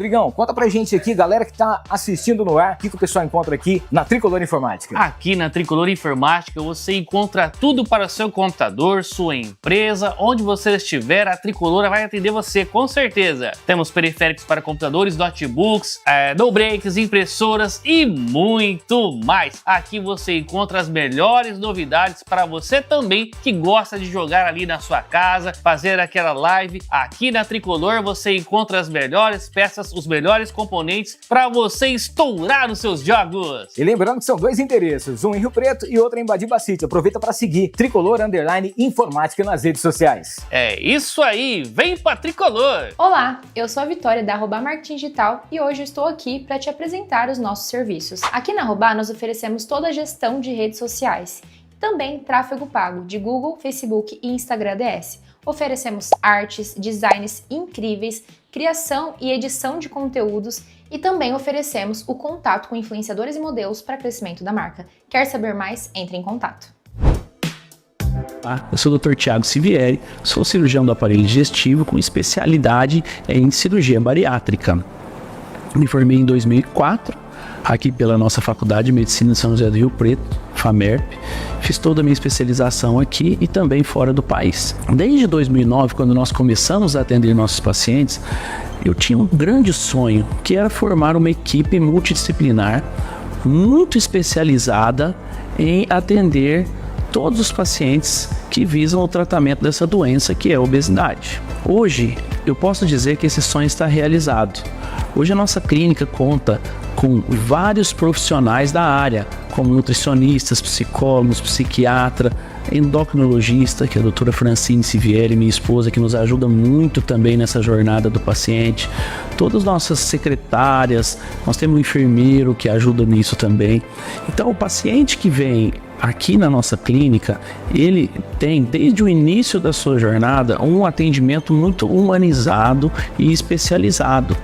Rodrigão, conta pra gente aqui, galera que tá assistindo no ar, o que o pessoal encontra aqui na Tricolor Informática? Aqui na Tricolor Informática você encontra tudo para o seu computador, sua empresa, onde você estiver, a Tricolor vai atender você, com certeza. Temos periféricos para computadores, notebooks, no breaks, impressoras e muito mais. Aqui você encontra as melhores novidades para você também que gosta de jogar ali na sua casa, fazer aquela live. Aqui na Tricolor você encontra as melhores peças, os melhores componentes para você estourar os seus jogos. E lembrando que são dois endereços, um em Rio Preto e outro em Badiba City. Aproveita para seguir Tricolor_Informática nas redes sociais. É isso aí, vem pra Tricolor! Olá, eu sou a Vitória da Arroba Marketing Digital e hoje eu estou aqui para te apresentar os nossos serviços. Aqui na Arroba nós oferecemos toda a gestão de redes sociais, também tráfego pago de Google, Facebook e Instagram DS. Oferecemos artes, designs incríveis, criação e edição de conteúdos e também oferecemos o contato com influenciadores e modelos para crescimento da marca. Quer saber mais? Entre em contato. Eu sou o Dr. Thiago Sivieri, sou cirurgião do aparelho digestivo com especialidade em cirurgia bariátrica. Me formei em 2004, aqui pela nossa Faculdade de Medicina de São José do Rio Preto, FAMERP. Fiz toda a minha especialização aqui e também fora do país. Desde 2009, quando nós começamos a atender nossos pacientes, eu tinha um grande sonho, que era formar uma equipe multidisciplinar muito especializada em atender todos os pacientes que visam o tratamento dessa doença que é a obesidade. Hoje, eu posso dizer que esse sonho está realizado. Hoje a nossa clínica conta com vários profissionais da área, como nutricionistas, psicólogos, psiquiatra, endocrinologista, que é a doutora Francine Sivieri, minha esposa, que nos ajuda muito também nessa jornada do paciente. Todas as nossas secretárias, nós temos um enfermeiro que ajuda nisso também. Então o paciente que vem aqui na nossa clínica, ele tem desde o início da sua jornada um atendimento muito humanizado e especializado.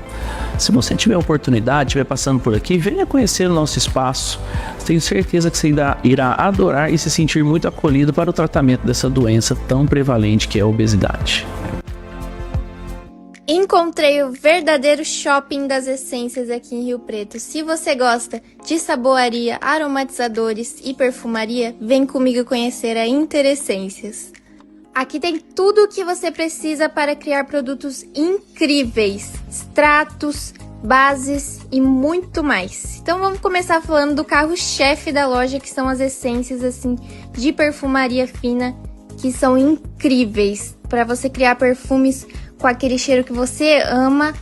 Se você tiver oportunidade, estiver passando por aqui, venha conhecer o nosso espaço. Tenho certeza que você irá adorar e se sentir muito acolhido para o tratamento dessa doença tão prevalente que é a obesidade. Encontrei o verdadeiro shopping das essências aqui em Rio Preto. Se você gosta de saboaria, aromatizadores e perfumaria, vem comigo conhecer a Interessências. Aqui tem tudo o que você precisa para criar produtos incríveis, extratos, bases e muito mais. Então vamos começar falando do carro-chefe da loja, que são as essências assim de perfumaria fina, que são incríveis para você criar perfumes com aquele cheiro que você ama,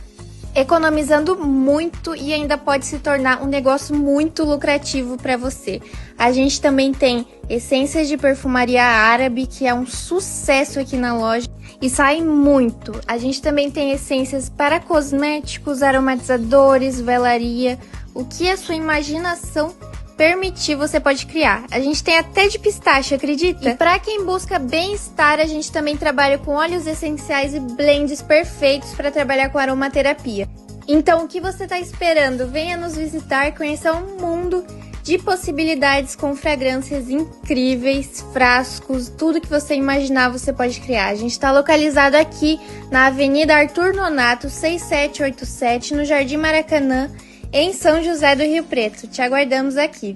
economizando muito e ainda pode se tornar um negócio muito lucrativo para você. A gente também tem essências de perfumaria árabe, que é um sucesso aqui na loja e sai muito. A gente também tem essências para cosméticos, aromatizadores, velaria, o que a sua imaginação permitir, você pode criar. A gente tem até de pistache, acredita? E para quem busca bem-estar, a gente também trabalha com óleos essenciais e blends perfeitos para trabalhar com aromaterapia. Então, o que você está esperando? Venha nos visitar, conhecer um mundo de possibilidades com fragrâncias incríveis, frascos, tudo que você imaginar você pode criar. A gente está localizado aqui na Avenida Arthur Nonato, 6787, no Jardim Maracanã, em São José do Rio Preto. Te aguardamos aqui.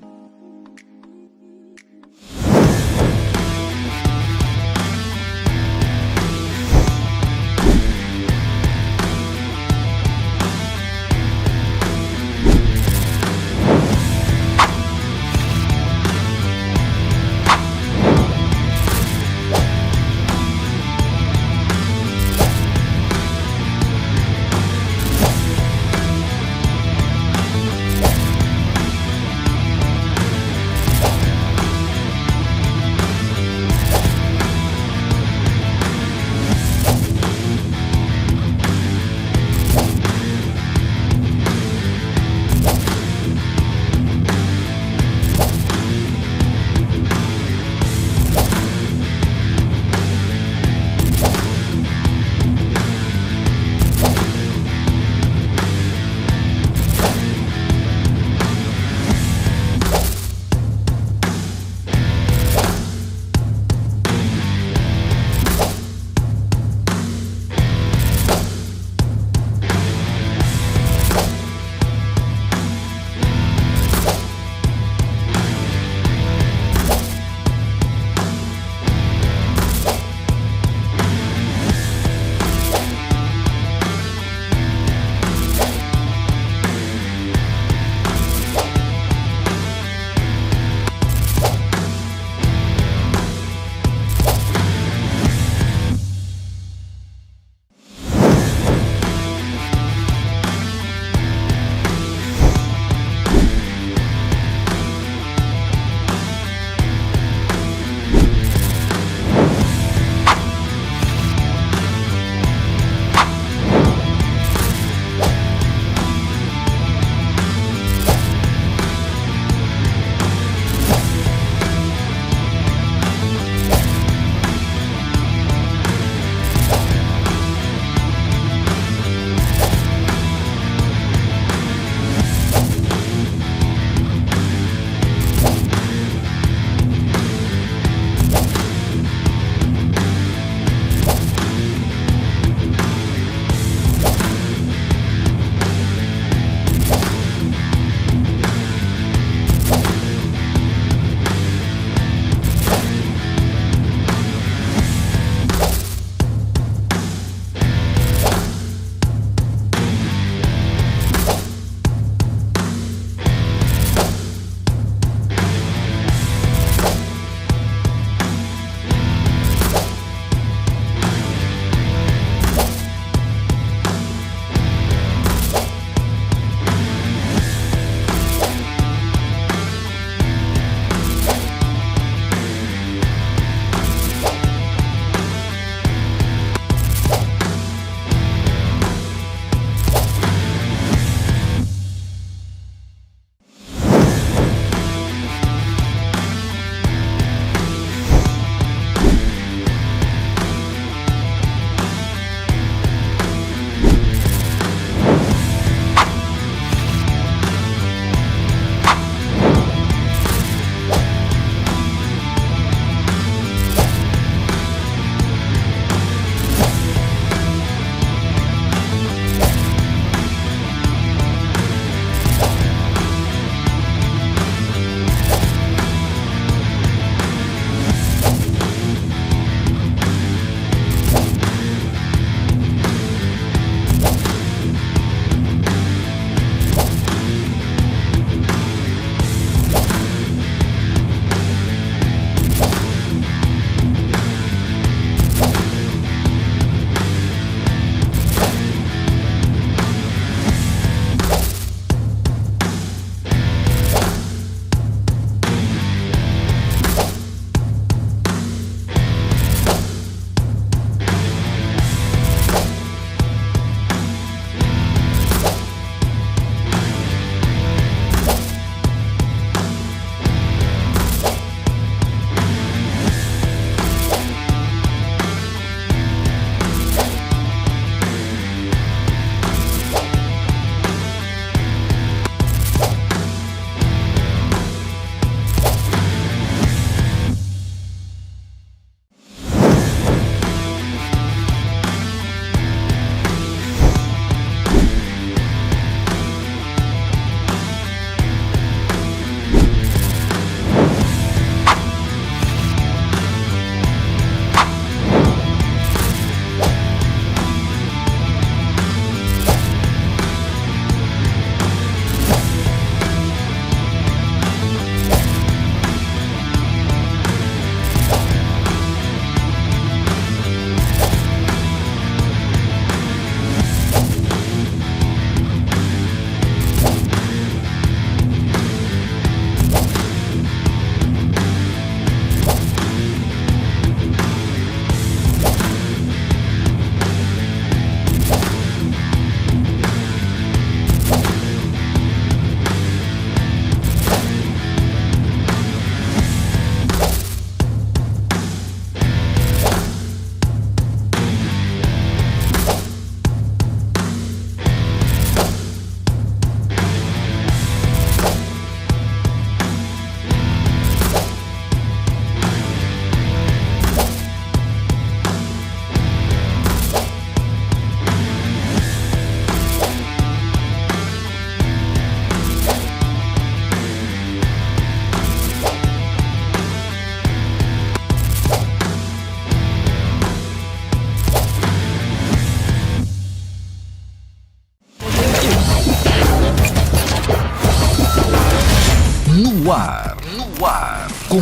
no ar com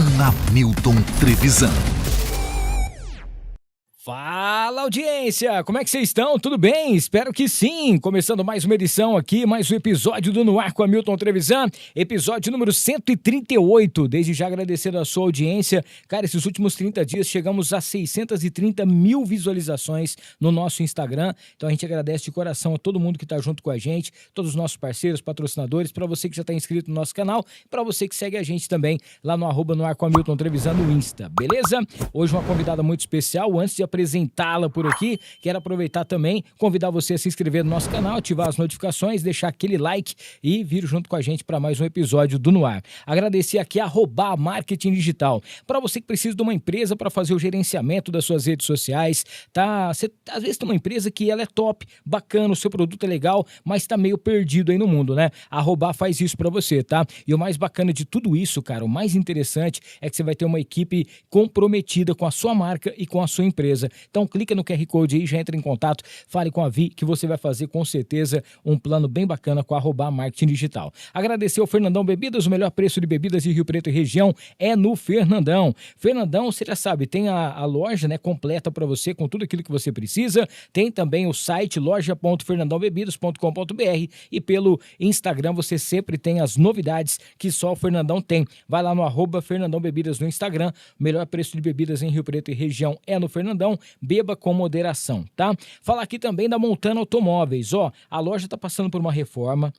Hamilton Trevisan. Fala, audiência! Como é que vocês estão? Tudo bem? Espero que sim! Começando mais uma edição aqui, mais um episódio do No Ar com Hamilton Trevisan, episódio número 138. Desde já agradecendo a sua audiência. Cara, esses últimos 30 dias chegamos a 630 mil visualizações no nosso Instagram. Então a gente agradece de coração a todo mundo que está junto com a gente, todos os nossos parceiros, patrocinadores, para você que já está inscrito no nosso canal, para você que segue a gente também lá no @No Ar com Hamilton Trevisan no Insta, beleza? Hoje uma convidada muito especial. Antes de apresentá-la por aqui, quero aproveitar também, convidar você a se inscrever no nosso canal, ativar as notificações, deixar aquele like e vir junto com a gente para mais um episódio do No Ar. Agradecer aqui a Robá Marketing Digital. Para você que precisa de uma empresa para fazer o gerenciamento das suas redes sociais, tá? Você às vezes tem uma empresa que ela é top, bacana, o seu produto é legal, mas tá meio perdido aí no mundo, né? A Robá faz isso para você, tá? E o mais bacana de tudo isso, cara, o mais interessante é que você vai ter uma equipe comprometida com a sua marca e com a sua empresa. Então clica no QR Code aí, já entra em contato, fale com a Vi que você vai fazer com certeza um plano bem bacana com a Robá Marketing Digital. Agradecer ao Fernandão Bebidas, o melhor preço de bebidas de Rio Preto e região é no Fernandão. Fernandão, você já sabe, tem a loja, né, completa para você com tudo aquilo que você precisa. Tem também o site loja.fernandãobebidas.com.br e pelo Instagram você sempre tem as novidades que só o Fernandão tem. Vai lá no @Fernandão Bebidas no Instagram, o melhor preço de bebidas em Rio Preto e região é no Fernandão. Beba com moderação, tá? Falar aqui também da Montana Automóveis, ó, a loja tá passando por uma reforma,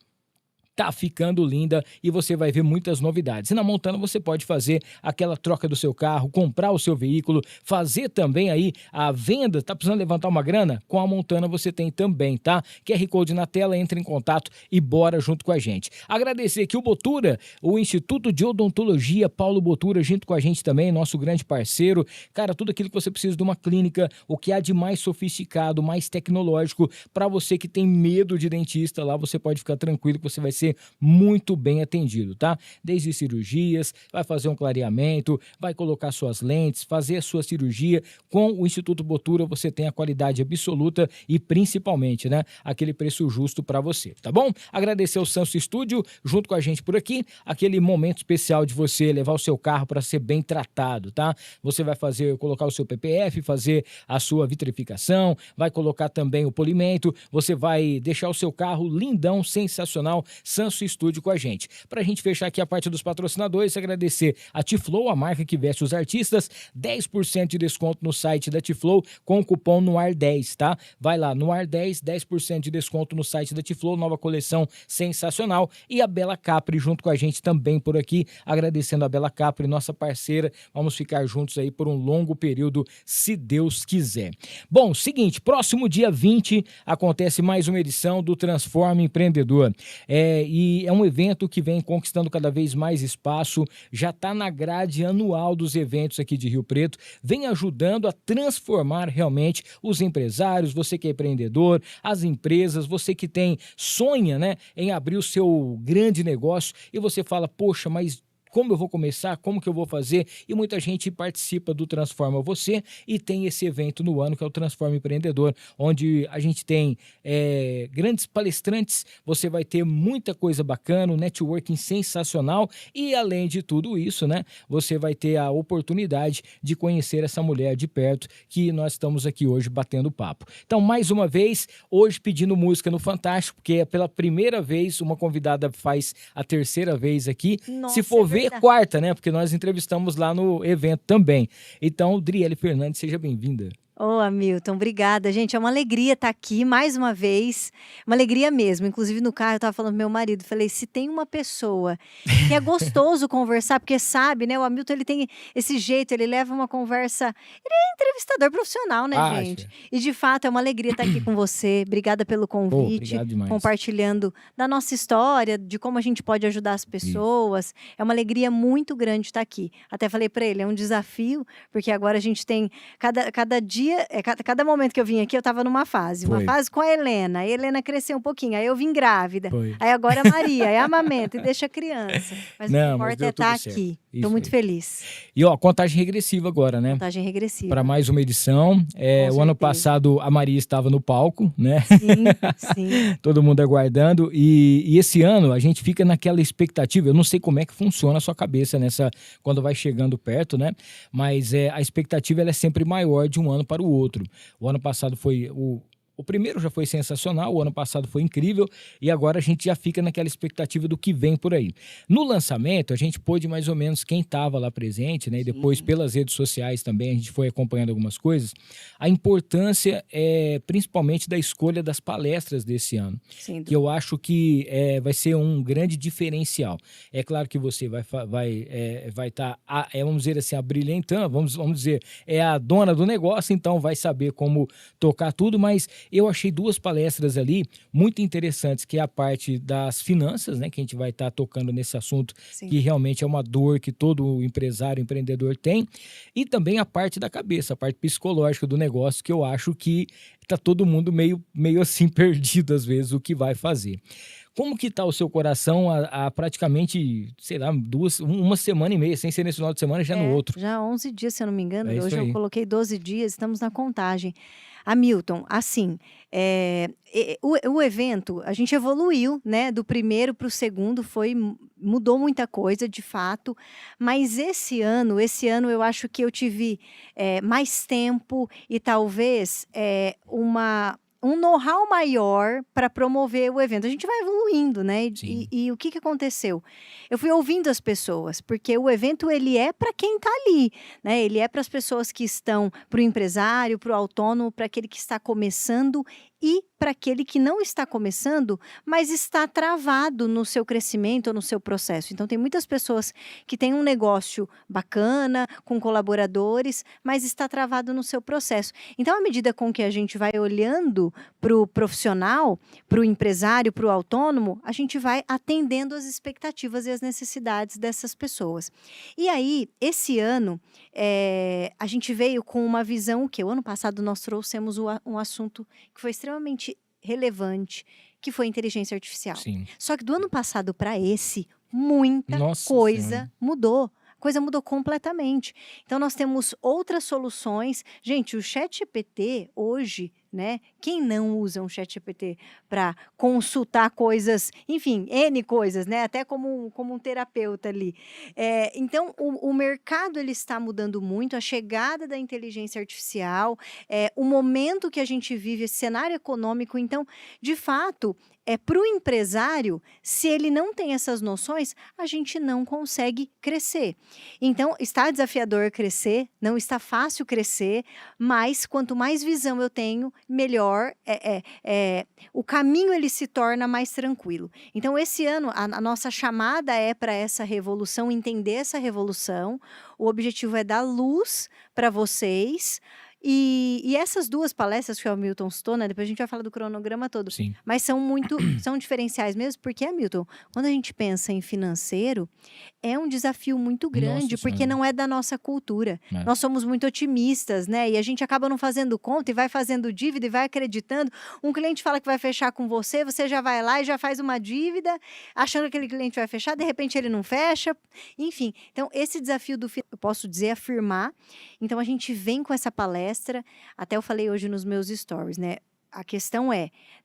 tá ficando linda e você vai ver muitas novidades. E na Montana você pode fazer aquela troca do seu carro, comprar o seu veículo, fazer também aí a venda, tá precisando levantar uma grana? Com a Montana você tem também, tá? QR Code na tela, entre em contato e bora junto com a gente. Agradecer aqui o Botura, o Instituto de Odontologia Paulo Botura, junto com a gente também, nosso grande parceiro. Cara, tudo aquilo que você precisa de uma clínica, o que há de mais sofisticado, mais tecnológico, para você que tem medo de dentista, lá você pode ficar tranquilo que você vai ser muito bem atendido, tá? Desde cirurgias, vai fazer um clareamento, vai colocar suas lentes, fazer a sua cirurgia. Com o Instituto Botura você tem a qualidade absoluta e principalmente, né, aquele preço justo para você, tá bom? Agradecer ao Sanso Estúdio junto com a gente por aqui, aquele momento especial de você levar o seu carro para ser bem tratado, tá? Você vai colocar o seu PPF, fazer a sua vitrificação, vai colocar também o polimento, você vai deixar o seu carro lindão, sensacional. Sanso Estúdio com a gente. Pra gente fechar aqui a parte dos patrocinadores, agradecer a Tiflow, a marca que veste os artistas, 10% de desconto no site da Tiflow com o cupom NOAR10, tá? Vai lá, NOAR10, 10% de desconto no site da Tiflow, nova coleção sensacional. E a Bela Capri junto com a gente também por aqui, agradecendo a Bela Capri, nossa parceira. Vamos ficar juntos aí por um longo período, se Deus quiser. Bom, seguinte, próximo dia 20 acontece mais uma edição do Transforma Empreendedor. E é um evento que vem conquistando cada vez mais espaço, já está na grade anual dos eventos aqui de Rio Preto, vem ajudando a transformar realmente os empresários, você que é empreendedor, as empresas, você que sonha, né, em abrir o seu grande negócio e você fala, poxa, mas como eu vou começar, como que eu vou fazer? E muita gente participa do Transforma Você e tem esse evento no ano que é o Transforma Empreendedor, onde a gente tem grandes palestrantes, você vai ter muita coisa bacana, um networking sensacional e além de tudo isso, né, você vai ter a oportunidade de conhecer essa mulher de perto que nós estamos aqui hoje batendo papo. Então, mais uma vez, hoje pedindo música no Fantástico, porque é pela primeira vez uma convidada faz a terceira vez aqui. Nossa, se for ver, verdade. quarta, né? Porque nós entrevistamos lá no evento também. Então, Driele Fernandes, seja bem-vinda. Ô, Hamilton, obrigada, gente. É uma alegria estar aqui mais uma vez. Uma alegria mesmo. Inclusive, no carro, eu estava falando pro meu marido, falei, se tem uma pessoa que é gostoso conversar, porque sabe, né? O Hamilton, ele tem esse jeito, ele leva uma conversa... Ele é entrevistador profissional, né, gente? E, de fato, é uma alegria estar aqui com você. Obrigada pelo convite. Obrigado demais. Compartilhando da nossa história, de como a gente pode ajudar as pessoas. Isso. É uma alegria muito grande estar aqui. Até falei para ele, é um desafio, porque agora a gente tem... Cada dia dia, cada momento que eu vim aqui, eu estava numa fase. Uma Foi. fase com a Helena. A Helena cresceu um pouquinho, aí eu vim grávida. Foi. Aí agora a Maria, aí amamenta e deixa a criança. Mas o que Não, mas importa deu é estar tudo certo. aqui. Isso Estou muito aí. feliz. E ó, contagem regressiva agora, né? Contagem regressiva. Para mais uma edição. Com O ano certeza. passado a Maria estava no palco, né? Sim. Todo mundo aguardando. E esse ano a gente fica naquela expectativa. Eu não sei como é que funciona a sua cabeça quando vai chegando perto, né? Mas a expectativa ela é sempre maior de um ano para o outro. O ano passado foi o primeiro já foi sensacional, o ano passado foi incrível e agora a gente já fica naquela expectativa do que vem por aí. No lançamento, a gente pôde mais ou menos quem estava lá presente, né? E depois pelas redes sociais também a gente foi acompanhando algumas coisas. A importância principalmente da escolha das palestras desse ano, Sim. que eu acho que vai ser um grande diferencial. É claro que você vai estar, vamos dizer assim, abrilhantando, vamos dizer, é a dona do negócio, então vai saber como tocar tudo, mas eu achei 2 palestras ali muito interessantes, que é a parte das finanças, né, que a gente vai estar tocando nesse assunto, Sim. que realmente é uma dor que todo empresário, empreendedor tem, e também a parte da cabeça, a parte psicológica do negócio, que eu acho que está todo mundo meio assim perdido às vezes o que vai fazer. Como que tá o seu coração há praticamente, sei lá, uma semana e meia, sem ser nesse final de semana, já no outro? Já 11 dias, se eu não me engano. É isso Hoje eu aí. coloquei 12 dias, estamos na contagem. Hamilton, assim, o evento, a gente evoluiu, né? Do primeiro para o segundo, mudou muita coisa, de fato. Mas esse ano eu acho que eu tive mais tempo e talvez um know-how maior para promover o evento. A gente vai evoluindo, né? Sim. E o que aconteceu? Eu fui ouvindo as pessoas, porque o evento ele é para quem está ali, né? Ele é para as pessoas que estão, para o empresário, para o autônomo, para aquele que está começando e para aquele que não está começando, mas está travado no seu crescimento ou no seu processo. Então, tem muitas pessoas que têm um negócio bacana, com colaboradores, mas está travado no seu processo. Então, à medida com que a gente vai olhando para o profissional, para o empresário, para o autônomo, a gente vai atendendo as expectativas e as necessidades dessas pessoas. E aí, esse ano, a gente veio com uma visão que o ano passado nós trouxemos um assunto que foi extremamente relevante, que foi a inteligência artificial. Sim. Só que do ano passado para esse, muita Nossa coisa Senhora. mudou. A coisa mudou completamente. Então, nós temos outras soluções. Gente, o ChatGPT hoje, né? Quem não usa um ChatGPT para consultar coisas, enfim, N coisas, né? Até como um terapeuta ali. Então, o mercado ele está mudando muito, a chegada da inteligência artificial, o momento que a gente vive, esse cenário econômico. Então, de fato, para o empresário, se ele não tem essas noções, a gente não consegue crescer. Então, está desafiador crescer, não está fácil crescer, mas quanto mais visão eu tenho, melhor o caminho ele se torna mais tranquilo. Então, esse ano, a nossa chamada é para essa revolução, entender essa revolução. O objetivo é dar luz para vocês. E essas 2 palestras que o Hamilton citou, né? Depois a gente vai falar do cronograma todo. Sim. Mas são diferenciais mesmo, porque, Hamilton, quando a gente pensa em financeiro, é um desafio muito grande, Nossa porque Senhora. não é da nossa cultura. É. Nós somos muito otimistas, né? E a gente acaba não fazendo conta e vai fazendo dívida e vai acreditando. Um cliente fala que vai fechar com você, você já vai lá e já faz uma dívida, achando que aquele cliente vai fechar, de repente ele não fecha. Enfim, então esse desafio eu posso dizer, afirmar. Então a gente vem com essa palestra, até eu falei hoje nos meus stories, né? A questão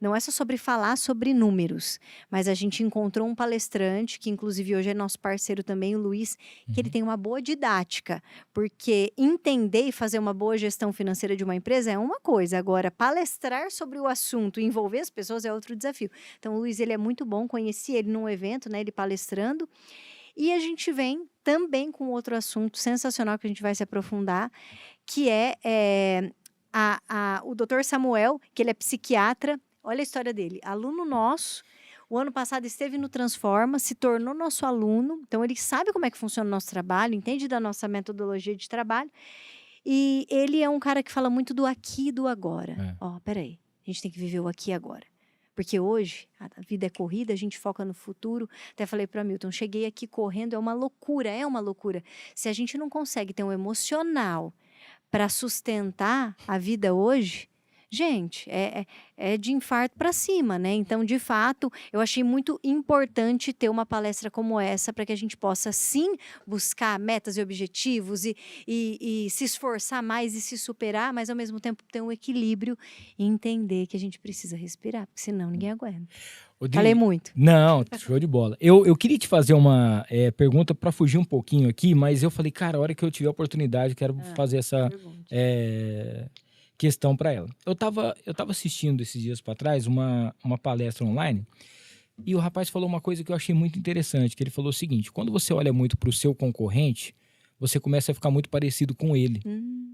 não é só sobre falar sobre números, mas a gente encontrou um palestrante, que inclusive hoje é nosso parceiro também, o Luiz, que ele tem uma boa didática, porque entender e fazer uma boa gestão financeira de uma empresa é uma coisa, agora palestrar sobre o assunto e envolver as pessoas é outro desafio. Então o Luiz, ele é muito bom, conheci ele num evento, né, ele palestrando, e a gente vem também com outro assunto sensacional que a gente vai se aprofundar, que o Dr. Samuel, que ele é psiquiatra. Olha a história dele, aluno nosso. O ano passado esteve no Transforma, se tornou nosso aluno. Então, ele sabe como é que funciona o nosso trabalho, entende da nossa metodologia de trabalho. E ele é um cara que fala muito do aqui e do agora. Peraí, a gente tem que viver o aqui e agora. Porque hoje, a vida é corrida, a gente foca no futuro. Até falei para o Hamilton, cheguei aqui correndo, é uma loucura. Se a gente não consegue ter um emocional para sustentar a vida hoje, gente, é de infarto para cima, né? Então, de fato, eu achei muito importante ter uma palestra como essa para que a gente possa, sim, buscar metas e objetivos e se esforçar mais e se superar, mas, ao mesmo tempo, ter um equilíbrio e entender que a gente precisa respirar, porque senão ninguém aguenta. Falei muito. Não, show de bola. Eu queria te fazer uma pergunta para fugir um pouquinho aqui, mas eu falei, cara, a hora que eu tiver a oportunidade, quero fazer essa questão para ela. Eu tava assistindo esses dias para trás uma palestra online e o rapaz falou uma coisa que eu achei muito interessante, que ele falou o seguinte: quando você olha muito para o seu concorrente, você começa a ficar muito parecido com ele,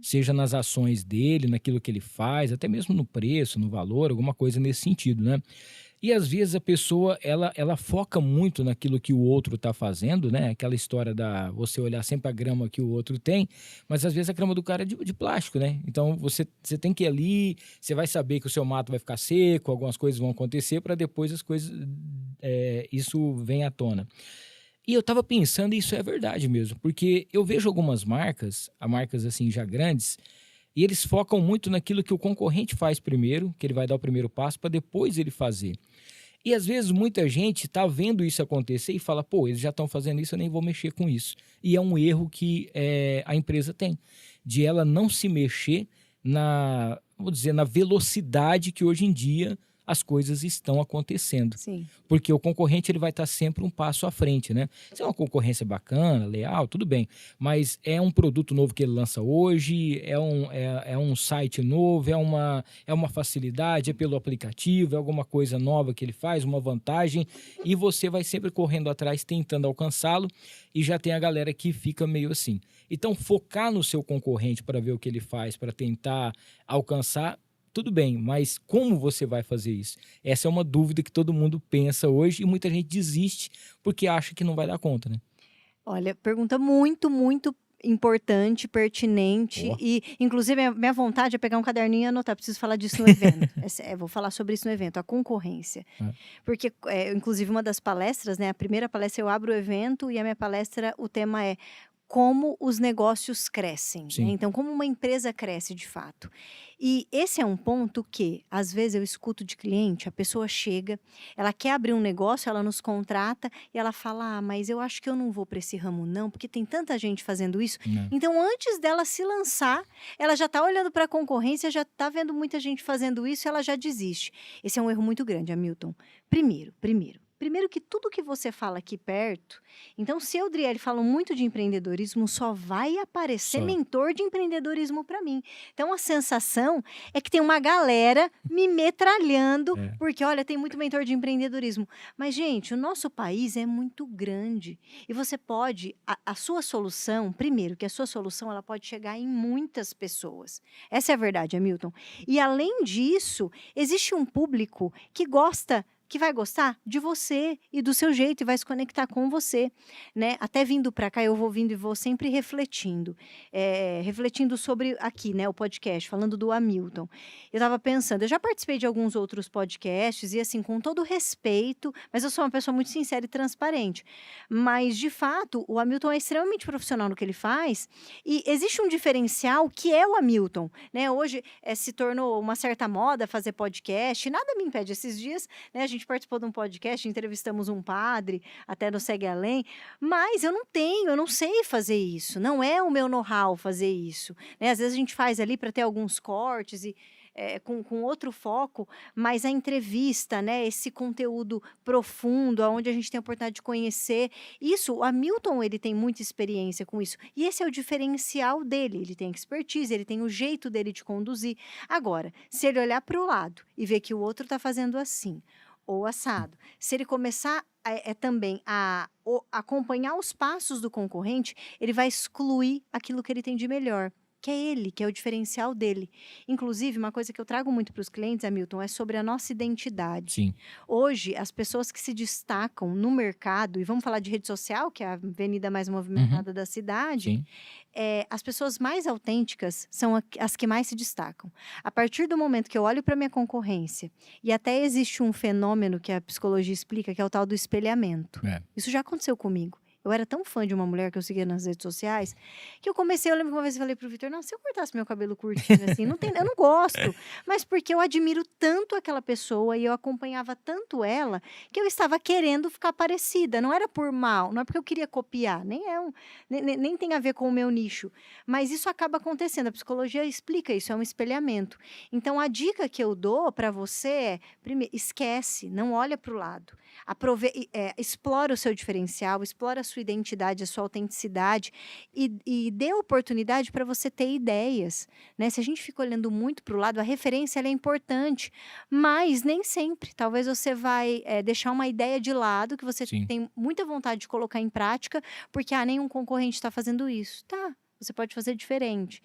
seja nas ações dele, naquilo que ele faz, até mesmo no preço, no valor, alguma coisa nesse sentido, né? E às vezes a pessoa, ela foca muito naquilo que o outro está fazendo, né? Aquela história da você olhar sempre a grama que o outro tem, mas às vezes a grama do cara é de plástico, né? Então você tem que ir ali, você vai saber que o seu mato vai ficar seco, algumas coisas vão acontecer para depois as coisas, isso vem à tona. E eu tava pensando, e isso é verdade mesmo, porque eu vejo algumas marcas assim já grandes, e eles focam muito naquilo que o concorrente faz primeiro, que ele vai dar o primeiro passo para depois ele fazer. E às vezes muita gente tá vendo isso acontecer e fala, pô, eles já estão fazendo isso, eu nem vou mexer com isso. E é um erro que a empresa tem, de ela não se mexer na velocidade que hoje em dia as coisas estão acontecendo. Sim. Porque o concorrente ele vai estar sempre um passo à frente, né? Se é uma concorrência bacana, leal, tudo bem. Mas é um produto novo que ele lança hoje, é um site novo, é uma facilidade, é pelo aplicativo, é alguma coisa nova que ele faz, uma vantagem, e você vai sempre correndo atrás, tentando alcançá-lo, e já tem a galera que fica meio assim. Então, focar no seu concorrente para ver o que ele faz, para tentar alcançar, tudo bem, mas como você vai fazer isso? Essa é uma dúvida que todo mundo pensa hoje e muita gente desiste porque acha que não vai dar conta, né? Olha, pergunta muito, muito importante, pertinente e, inclusive, minha vontade é pegar um caderninho e anotar. Preciso falar disso no evento. Vou falar sobre isso no evento, a concorrência. Porque, inclusive, uma das palestras, né? A primeira palestra eu abro o evento e a minha palestra, o tema é como os negócios crescem, né? Então, como uma empresa cresce de fato. E esse é um ponto que, às vezes, eu escuto de cliente, a pessoa chega, ela quer abrir um negócio, ela nos contrata e ela fala, mas eu acho que eu não vou para esse ramo não, porque tem tanta gente fazendo isso. Então, antes dela se lançar, ela já está olhando para a concorrência, já está vendo muita gente fazendo isso e ela já desiste. Esse é um erro muito grande, Hamilton. Primeiro que tudo que você fala aqui perto, então se eu, Driele, falo muito de empreendedorismo, só vai aparecer mentor de empreendedorismo para mim. Então a sensação é que tem uma galera me metralhando, porque olha, tem muito mentor de empreendedorismo. Mas, gente, o nosso país é muito grande e você pode, a sua solução, primeiro que a sua solução ela pode chegar em muitas pessoas. Essa é a verdade, Hamilton. E além disso, existe um público que vai gostar de você e do seu jeito e vai se conectar com você, né? Até vindo para cá, eu vou vindo e vou sempre refletindo sobre aqui, né, o podcast, falando do Hamilton. Eu estava pensando, eu já participei de alguns outros podcasts e assim, com todo respeito, mas eu sou uma pessoa muito sincera e transparente. Mas, de fato, o Hamilton é extremamente profissional no que ele faz e existe um diferencial que é o Hamilton, né? Hoje se tornou uma certa moda fazer podcast, nada me impede. Esses dias, né, a gente participou de um podcast, entrevistamos um padre, até no Segue Além, mas eu não sei fazer isso, não é o meu know-how fazer isso, né? Às vezes a gente faz ali para ter alguns cortes e com outro foco, mas a entrevista, né, esse conteúdo profundo, onde a gente tem a oportunidade de conhecer, isso, o Hamilton, ele tem muita experiência com isso, e esse é o diferencial dele, ele tem expertise, ele tem o jeito dele de conduzir. Agora, se ele olhar para o lado e ver que o outro está fazendo assim, ou assado. Se ele começar também a acompanhar os passos do concorrente, ele vai excluir aquilo que ele tem de melhor, que é ele, que é o diferencial dele. Inclusive, uma coisa que eu trago muito para os clientes, Hamilton, é sobre a nossa identidade. Sim. Hoje, as pessoas que se destacam no mercado, e vamos falar de rede social, que é a avenida mais movimentada da cidade, as pessoas mais autênticas são as que mais se destacam. A partir do momento que eu olho para minha concorrência, e até existe um fenômeno que a psicologia explica, que é o tal do espelhamento. Isso já aconteceu comigo. Eu era tão fã de uma mulher que eu seguia nas redes sociais, que eu lembro que uma vez eu falei pro Vitor, não, se eu cortasse meu cabelo curtinho assim, eu não gosto, mas porque eu admiro tanto aquela pessoa e eu acompanhava tanto ela, que eu estava querendo ficar parecida, não era por mal, não é porque eu queria copiar, nem tem a ver com o meu nicho, mas isso acaba acontecendo, a psicologia explica isso, é um espelhamento. Então, a dica que eu dou para você é, primeiro, esquece, não olha para o lado. Explora o seu diferencial, explora a sua identidade, a sua autenticidade e dê oportunidade para você ter ideias. Né? Se a gente fica olhando muito para o lado, a referência ela é importante, mas nem sempre. Talvez você vai deixar uma ideia de lado que você Sim. tem muita vontade de colocar em prática, porque nenhum concorrente está fazendo isso. Tá. Você pode fazer diferente.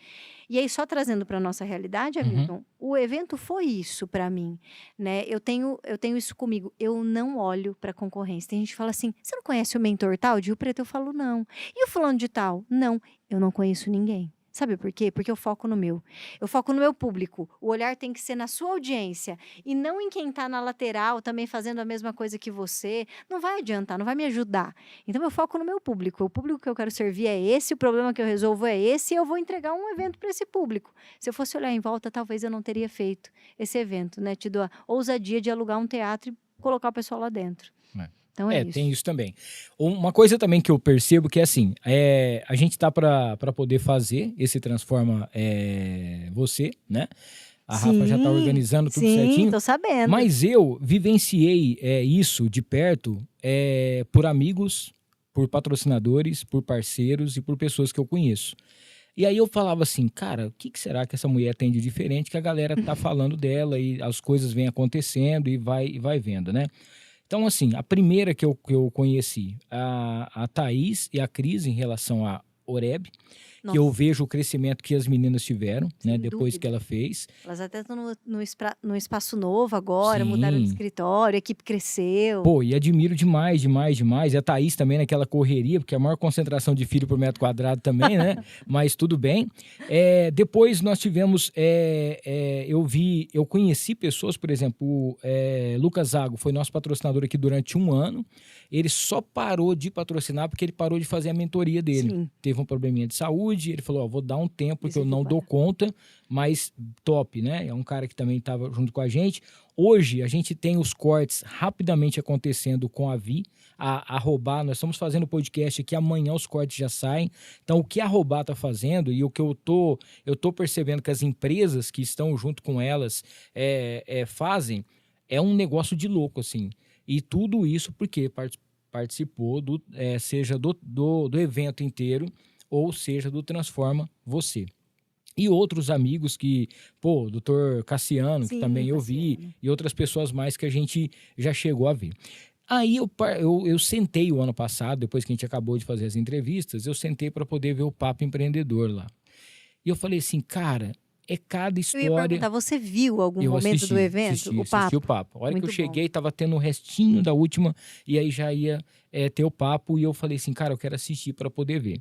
E aí, só trazendo para a nossa realidade, Hamilton, o evento foi isso para mim. Né? Eu tenho isso comigo. Eu não olho para a concorrência. Tem gente que fala assim, você não conhece o mentor tal? De Rio Preto, eu falo, não. E o fulano de tal? Não. Eu não conheço ninguém. Sabe por quê? Porque eu foco no meu. Eu foco no meu público. O olhar tem que ser na sua audiência e não em quem está na lateral também fazendo a mesma coisa que você. Não vai adiantar, não vai me ajudar. Então, eu foco no meu público. O público que eu quero servir é esse, o problema que eu resolvo é esse e eu vou entregar um evento para esse público. Se eu fosse olhar em volta, talvez eu não teria feito esse evento, né? Te dou a ousadia de alugar um teatro e colocar o pessoal lá dentro. Então é isso. Tem isso também. Uma coisa também que eu percebo que é assim, a gente tá para poder fazer esse Transforma Você, né? A Rafa já tá organizando tudo certinho. Sim, tô sabendo. Mas eu vivenciei isso de perto por amigos, por patrocinadores, por parceiros e por pessoas que eu conheço. E aí eu falava assim, cara, o que será que essa mulher tem de diferente que a galera tá falando dela e as coisas vêm acontecendo e vai vendo, né? Então, assim, a primeira que eu conheci, a Thaís e a Cris em relação à Oreb, que eu vejo o crescimento que as meninas tiveram, né, depois que ela fez. Elas até estão no espaço novo agora, Sim. mudaram de escritório, a equipe cresceu. Pô, e admiro demais, demais, demais. E a Thaís também naquela correria, porque é a maior concentração de filho por metro quadrado também, né? Mas tudo bem. Depois nós tivemos, eu conheci pessoas, por exemplo, o Lucas Zago foi nosso patrocinador aqui durante 1 ano. Ele só parou de patrocinar porque ele parou de fazer a mentoria dele. Sim. Teve um probleminha de saúde, ele falou, vou dar um tempo porque eu não dou conta, mas top, né? É um cara que também estava junto com a gente. Hoje, a gente tem os cortes rapidamente acontecendo com a Vi, a Robá, nós estamos fazendo podcast aqui, amanhã os cortes já saem. Então, o que a Robá está fazendo e o que eu tô percebendo que as empresas que estão junto com elas fazem, é um negócio de louco, assim. E tudo isso porque participou seja do evento inteiro, ou seja, do Transforma Você. E outros amigos que, o doutor Cassiano, que também eu vi, e outras pessoas mais que a gente já chegou a ver. Aí eu sentei o ano passado, depois que a gente acabou de fazer as entrevistas, eu sentei para poder ver o Papo Empreendedor lá. E eu falei assim, cara, cada história... Eu ia perguntar, você viu algum momento do evento? Assisti o Papo. A hora Muito que eu cheguei, tava tendo um restinho da última, e aí já ia ter o Papo, e eu falei assim, cara, eu quero assistir para poder ver.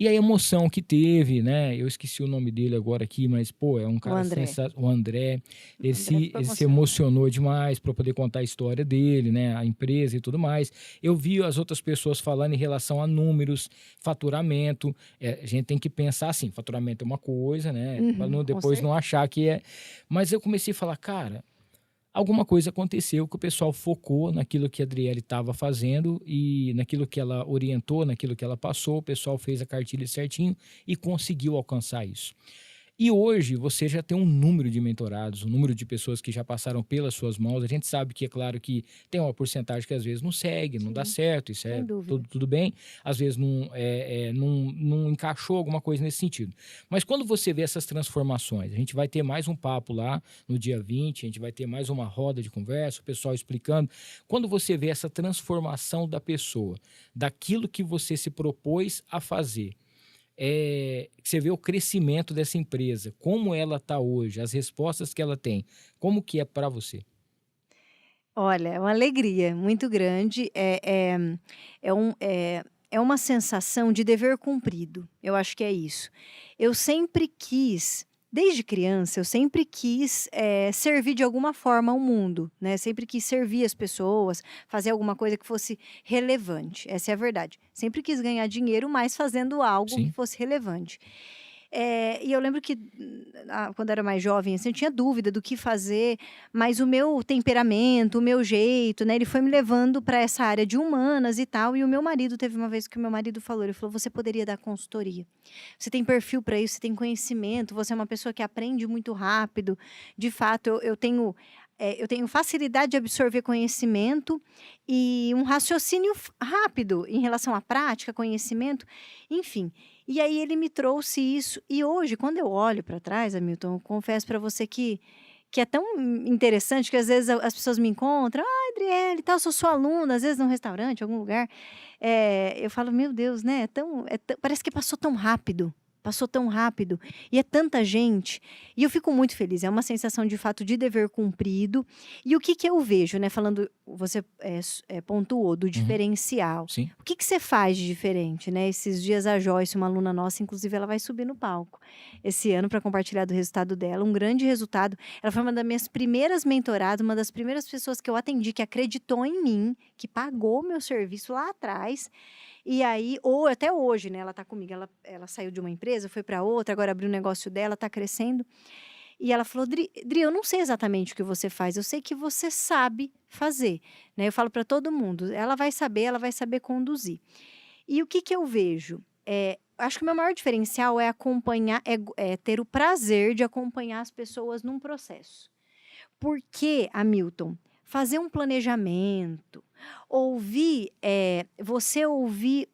E a emoção que teve, né? Eu esqueci o nome dele agora aqui, mas, é um cara sensacional. O André. Ele se emocionou demais para poder contar a história dele, né? A empresa e tudo mais. Eu vi as outras pessoas falando em relação a números, faturamento. A gente tem que pensar assim, faturamento é uma coisa, né? Para depois não achar que é... Mas eu comecei a falar, cara... Alguma coisa aconteceu que o pessoal focou naquilo que a Adriele estava fazendo e naquilo que ela orientou, naquilo que ela passou, o pessoal fez a cartilha certinho e conseguiu alcançar isso. E hoje você já tem um número de mentorados, um número de pessoas que já passaram pelas suas mãos. A gente sabe que, é claro, que tem uma porcentagem que às vezes não segue, não dá certo, isso é tudo bem. Às vezes não encaixou alguma coisa nesse sentido. Mas quando você vê essas transformações, a gente vai ter mais um papo lá no dia 20, a gente vai ter mais uma roda de conversa, o pessoal explicando. Quando você vê essa transformação da pessoa, daquilo que você se propôs a fazer, você vê o crescimento dessa empresa, como ela está hoje, as respostas que ela tem, como que é para você? Olha, é uma alegria muito grande, é uma sensação de dever cumprido, eu acho que é isso. Eu sempre quis Desde criança, eu sempre quis servir de alguma forma ao mundo, né? Sempre quis servir as pessoas, fazer alguma coisa que fosse relevante. Essa é a verdade. Sempre quis ganhar dinheiro, mas fazendo algo Sim. que fosse relevante. E eu lembro que, quando eu era mais jovem, assim, eu tinha dúvida do que fazer, mas o meu temperamento, o meu jeito, né, ele foi me levando para essa área de humanas e tal. E o meu marido, teve uma vez que o meu marido falou, ele falou, você poderia dar consultoria. Você tem perfil para isso, você tem conhecimento, você é uma pessoa que aprende muito rápido. De fato, eu tenho facilidade de absorver conhecimento e um raciocínio rápido em relação à prática, conhecimento, enfim. E aí ele me trouxe isso. E hoje, quando eu olho para trás, Hamilton, eu confesso para você que é tão interessante que às vezes as pessoas me encontram, Adriele, tal, sou sua aluna, às vezes num restaurante, em algum lugar. Eu falo, meu Deus, né? Parece que passou tão rápido. Passou tão rápido e é tanta gente. E eu fico muito feliz. É uma sensação, de fato, de dever cumprido. E o que eu vejo, né? Falando, você pontuou do diferencial. Sim. O que você faz de diferente, né? Esses dias a Joyce, uma aluna nossa, inclusive, ela vai subir no palco esse ano para compartilhar do resultado dela. Um grande resultado. Ela foi uma das minhas primeiras mentoradas, uma das primeiras pessoas que eu atendi, que acreditou em mim, que pagou meu serviço lá atrás. E aí, ou até hoje, né? Ela tá comigo, ela saiu de uma empresa, foi para outra, agora abriu o negócio dela, tá crescendo. E ela falou, Dri, eu não sei exatamente o que você faz, eu sei que você sabe fazer, né? Eu falo para todo mundo, ela vai saber conduzir. E o que eu vejo? Acho que o meu maior diferencial é acompanhar, ter o prazer de acompanhar as pessoas num processo. Porque, Hamilton, fazer um planejamento, você ouvir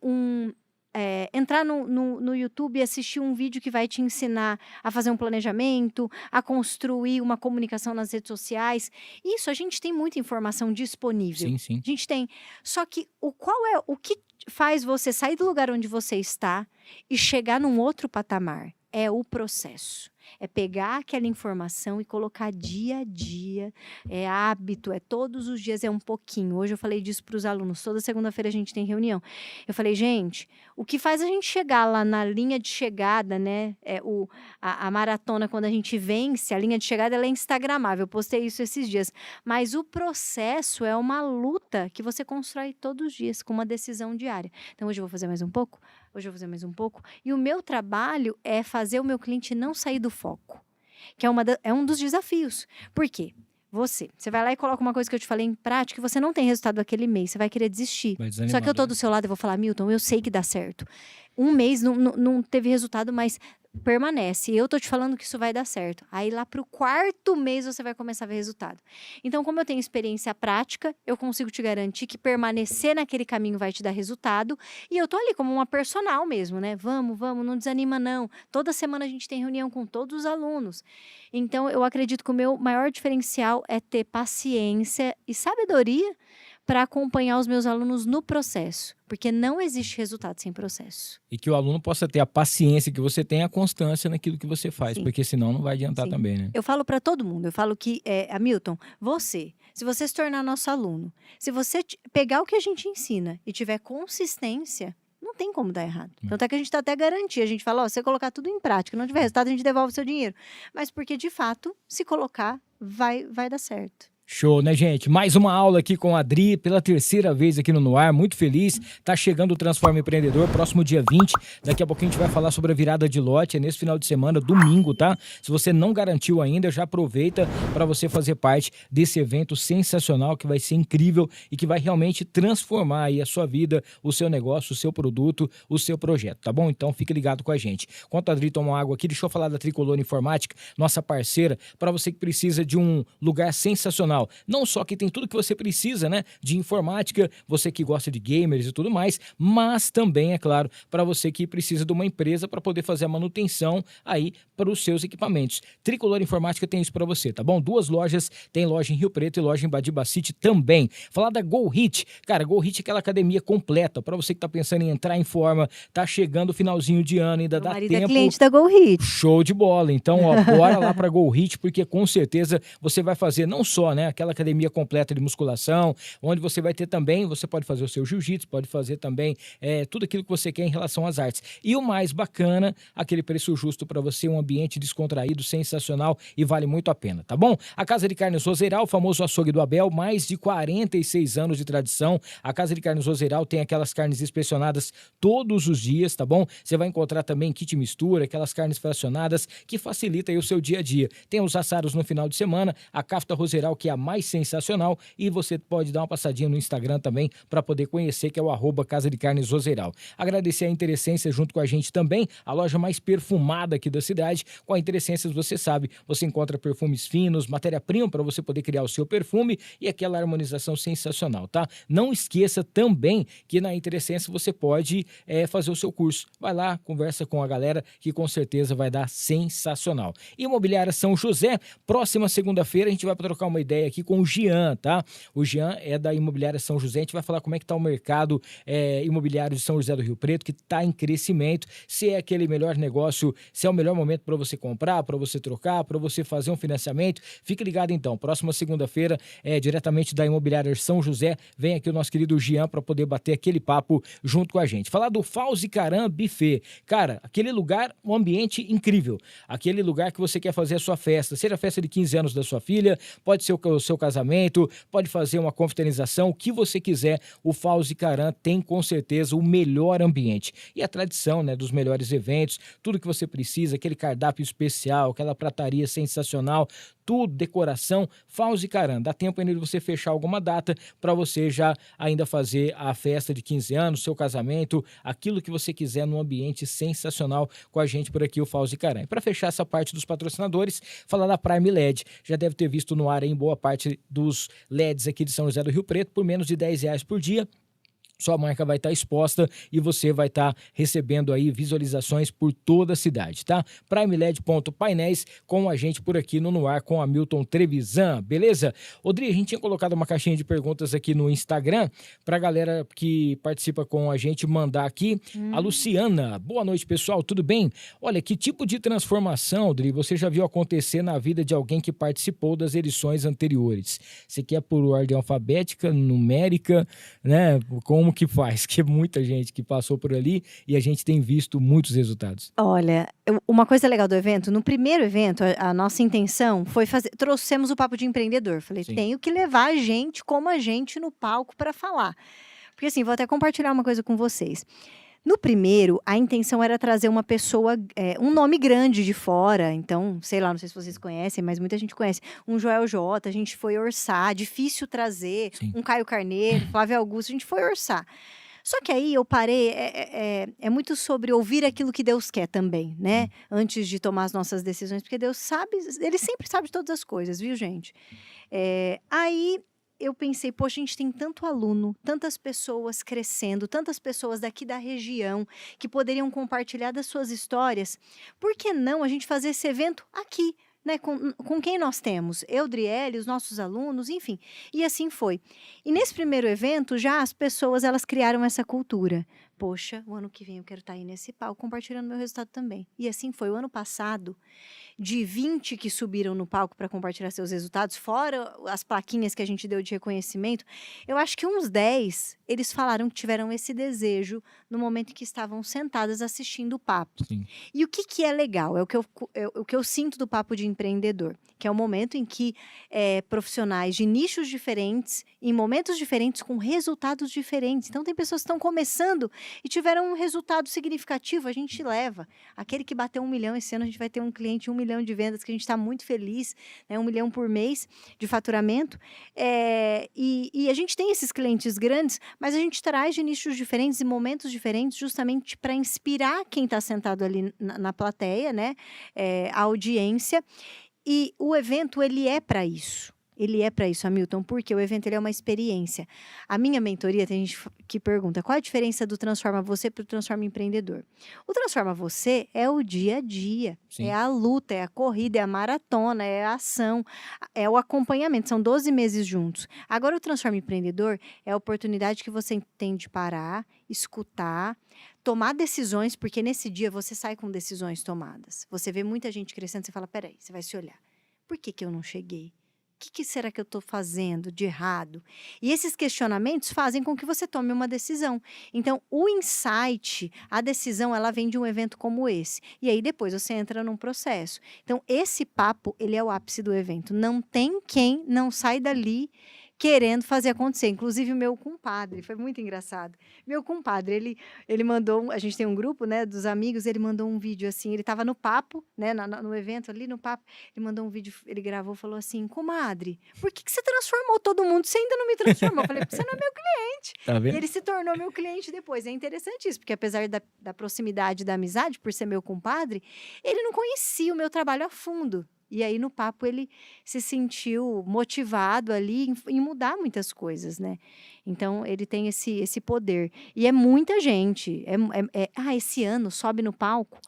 entrar no YouTube e assistir um vídeo que vai te ensinar a fazer um planejamento, a construir uma comunicação nas redes sociais. Isso, a gente tem muita informação disponível. Sim, sim. A gente tem. Só que o que faz você sair do lugar onde você está e chegar num outro patamar? É o processo. É pegar aquela informação e colocar dia a dia. É hábito, é todos os dias, é um pouquinho. Hoje eu falei disso para os alunos. Toda segunda-feira a gente tem reunião. Eu falei, gente, o que faz a gente chegar lá na linha de chegada, né? A maratona, quando a gente vence, a linha de chegada ela é instagramável. Eu postei isso esses dias. Mas o processo é uma luta que você constrói todos os dias, com uma decisão diária. Então, hoje eu vou fazer mais um pouco. Hoje eu vou fazer mais um pouco. E o meu trabalho é fazer o meu cliente não sair do foco, que é um dos desafios. Por quê? Você vai lá e coloca uma coisa que eu te falei em prática e você não tem resultado aquele mês, você vai querer desistir. Vai desanimar, Só que eu tô do seu lado e vou falar, Milton, eu sei que dá certo. Um mês não teve resultado, mas permanece. Eu tô te falando que isso vai dar certo. Aí lá pro 4º mês você vai começar a ver resultado. Então, como eu tenho experiência prática, eu consigo te garantir que permanecer naquele caminho vai te dar resultado. E eu tô ali como uma personal mesmo, né? Vamos, não desanima não. Toda semana a gente tem reunião com todos os alunos. Então, eu acredito que o meu maior diferencial é ter paciência e sabedoria para acompanhar os meus alunos no processo, porque não existe resultado sem processo. E que o aluno possa ter a paciência que você tem, a constância naquilo que você faz, Sim. porque senão não vai adiantar Sim. também, né? Eu falo para todo mundo, eu falo que, Hamilton, se você se tornar nosso aluno, se você pegar o que a gente ensina e tiver consistência, não tem como dar errado. Tanto é que a gente dá até garantia, a gente fala, se você colocar tudo em prática, não tiver resultado, a gente devolve o seu dinheiro. Mas porque, de fato, se colocar, vai dar certo. Show, né, gente? Mais uma aula aqui com a Adri, pela 3ª vez aqui no Noar, muito feliz. Tá chegando o Transforma Empreendedor, próximo dia 20. Daqui a pouquinho a gente vai falar sobre a virada de lote, é nesse final de semana, domingo, tá? Se você não garantiu ainda, já aproveita para você fazer parte desse evento sensacional, que vai ser incrível e que vai realmente transformar aí a sua vida, o seu negócio, o seu produto, o seu projeto, tá bom? Então fique ligado com a gente. Enquanto a Adri toma uma água aqui, deixa eu falar da Tricolor Informática, nossa parceira, para você que precisa de um lugar sensacional. Não só que tem tudo que você precisa, né, de informática, você que gosta de gamers e tudo mais, mas também, é claro, para você que precisa de uma empresa para poder fazer a manutenção aí para os seus equipamentos. Tricolor Informática tem isso para você, tá bom? 2 lojas, tem loja em Rio Preto e loja em Badiba City também. Falar da Go Hit, cara, Go Hit é aquela academia completa, para você que tá pensando em entrar em forma, tá chegando o finalzinho de ano, ainda dá tempo. Meu marido é cliente da Go Hit. Show de bola. Então, ó, bora lá para Go Hit, porque com certeza você vai fazer não só, né, Aquela academia completa de musculação, onde você vai ter também, você pode fazer o seu jiu-jitsu, pode fazer também tudo aquilo que você quer em relação às artes. E o mais bacana, aquele preço justo para você, um ambiente descontraído, sensacional e vale muito a pena, tá bom? A Casa de Carnes Roseral, o famoso açougue do Abel, mais de 46 anos de tradição. A Casa de Carnes Roseral tem aquelas carnes inspecionadas todos os dias, tá bom? Você vai encontrar também kit mistura, aquelas carnes fracionadas que facilita aí o seu dia a dia. Tem os assados no final de semana, a Kafta Roseral, que é a mais sensacional, e você pode dar uma passadinha no Instagram também para poder conhecer, que é o @Casa de Carnes Roseral. Agradecer a Interessência junto com a gente também, a loja mais perfumada aqui da cidade. Com a Interessências, você sabe, você encontra perfumes finos, matéria-prima para você poder criar o seu perfume e aquela harmonização sensacional, tá? Não esqueça também que na Interessência você pode fazer o seu curso. Vai lá, conversa com a galera que com certeza vai dar sensacional. Imobiliária São José, próxima segunda-feira a gente vai trocar uma ideia aqui com o Jean, tá? O Jean é da Imobiliária São José, a gente vai falar como é que tá o mercado imobiliário de São José do Rio Preto, que tá em crescimento, se é aquele melhor negócio, se é o melhor momento para você comprar, para você trocar, para você fazer um financiamento. Fique ligado então, próxima segunda-feira, diretamente da Imobiliária São José, vem aqui o nosso querido Jean para poder bater aquele papo junto com a gente. Falar do Fauzi Caram Buffet. Cara, aquele lugar, um ambiente incrível. Aquele lugar que você quer fazer a sua festa, seja a festa de 15 anos da sua filha, pode ser o seu casamento, pode fazer uma confraternização, o que você quiser, o Fauzi Caram tem com certeza o melhor ambiente. E a tradição, né, dos melhores eventos, tudo que você precisa, aquele cardápio especial, aquela prataria sensacional, tudo, decoração, Fauzi Caram. Dá tempo ainda de você fechar alguma data para você já ainda fazer a festa de 15 anos, seu casamento, aquilo que você quiser num ambiente sensacional com a gente por aqui, o Fauzi Caram. E para fechar essa parte dos patrocinadores, falar da Prime LED. Já deve ter visto no ar em boa parte dos LEDs aqui de São José do Rio Preto por menos de R$10 por dia. Sua marca vai estar exposta e você vai estar recebendo aí visualizações por toda a cidade, tá? PrimeLED.painéis com a gente por aqui no Ar com Hamilton Trevisan, beleza? Odri, a gente tinha colocado uma caixinha de perguntas aqui no Instagram pra galera que participa com a gente mandar aqui. A Luciana, boa noite pessoal, tudo bem? Olha, que tipo de transformação, Odri, você já viu acontecer na vida de alguém que participou das edições anteriores? Você quer por ordem alfabética, numérica, né? Como que faz? Que é muita gente que passou por ali e a gente tem visto muitos resultados. Olha, uma coisa legal do evento, no primeiro evento, a nossa intenção foi trouxemos o papo de empreendedor. Falei, Sim. tenho que levar a gente como a gente no palco para falar. Porque assim, vou até compartilhar uma coisa com vocês. No primeiro, a intenção era trazer uma pessoa, um nome grande de fora. Então, sei lá, não sei se vocês conhecem, mas muita gente conhece. Um Joel J, a gente foi orçar. Difícil trazer. Sim. Um Caio Carneiro, Flávio Augusto, a gente foi orçar. Só que aí eu parei, é muito sobre ouvir aquilo que Deus quer também, né? Antes de tomar as nossas decisões, porque Deus sabe, Ele sempre sabe de todas as coisas, viu, gente? Aí eu pensei, poxa, a gente tem tanto aluno, tantas pessoas crescendo, tantas pessoas daqui da região que poderiam compartilhar das suas histórias. Por que não a gente fazer esse evento aqui? Né, com quem nós temos, eu, Driele, os nossos alunos, enfim, e assim foi. E nesse primeiro evento, já as pessoas, elas criaram essa cultura. Poxa, o ano que vem eu quero estar aí nesse palco, compartilhando meu resultado também. E assim foi. O ano passado, de 20 que subiram no palco para compartilhar seus resultados, fora as plaquinhas que a gente deu de reconhecimento, eu acho que uns 10, eles falaram que tiveram esse desejo no momento em que estavam sentadas assistindo o papo. Sim. E o que é legal? É o que eu sinto do papo de empreendedor, que é o momento em que profissionais de nichos diferentes, em momentos diferentes, com resultados diferentes. Então, tem pessoas que estão começando e tiveram um resultado significativo, a gente leva. Aquele que bateu 1 milhão esse ano, a gente vai ter um cliente 1 milhão de vendas, que a gente está muito feliz, né? 1 milhão por mês de faturamento. E a gente tem esses clientes grandes, mas a gente traz de nichos diferentes e momentos diferentes, justamente para inspirar quem está sentado ali na plateia, né? A audiência. E o evento, ele é para isso. Ele é para isso, Hamilton, porque o evento ele é uma experiência. A minha mentoria, tem gente que pergunta, qual a diferença do Transforma Você para o Transforma Empreendedor? O Transforma Você é o dia a dia, Sim. é a luta, é a corrida, é a maratona, é a ação, é o acompanhamento, são 12 meses juntos. Agora, o Transforma Empreendedor é a oportunidade que você tem de parar, escutar, tomar decisões, porque nesse dia você sai com decisões tomadas. Você vê muita gente crescendo, você fala, peraí, você vai se olhar. Por que eu não cheguei? que será que eu estou fazendo de errado? E esses questionamentos fazem com que você tome uma decisão. Então, o insight, a decisão, ela vem de um evento como esse. E aí, depois, você entra num processo. Então, esse papo, ele é o ápice do evento. Não tem quem não sai dali querendo fazer acontecer. Inclusive, o meu compadre, foi muito engraçado. Meu compadre, ele mandou, a gente tem um grupo, né, dos amigos, ele mandou um vídeo assim, ele estava no papo, né, no evento ali, no papo, ele mandou um vídeo, ele gravou, falou assim, comadre, por que você transformou todo mundo? Você ainda não me transformou. Eu falei, porque você não é meu cliente. Tá E vendo? ele se tornou meu cliente depois. É interessante isso, porque apesar da proximidade, da amizade, por ser meu compadre, ele não conhecia o meu trabalho a fundo. E aí, no papo, ele se sentiu motivado ali em mudar muitas coisas, né? Então, ele tem esse poder. E é muita gente. Esse ano sobe no palco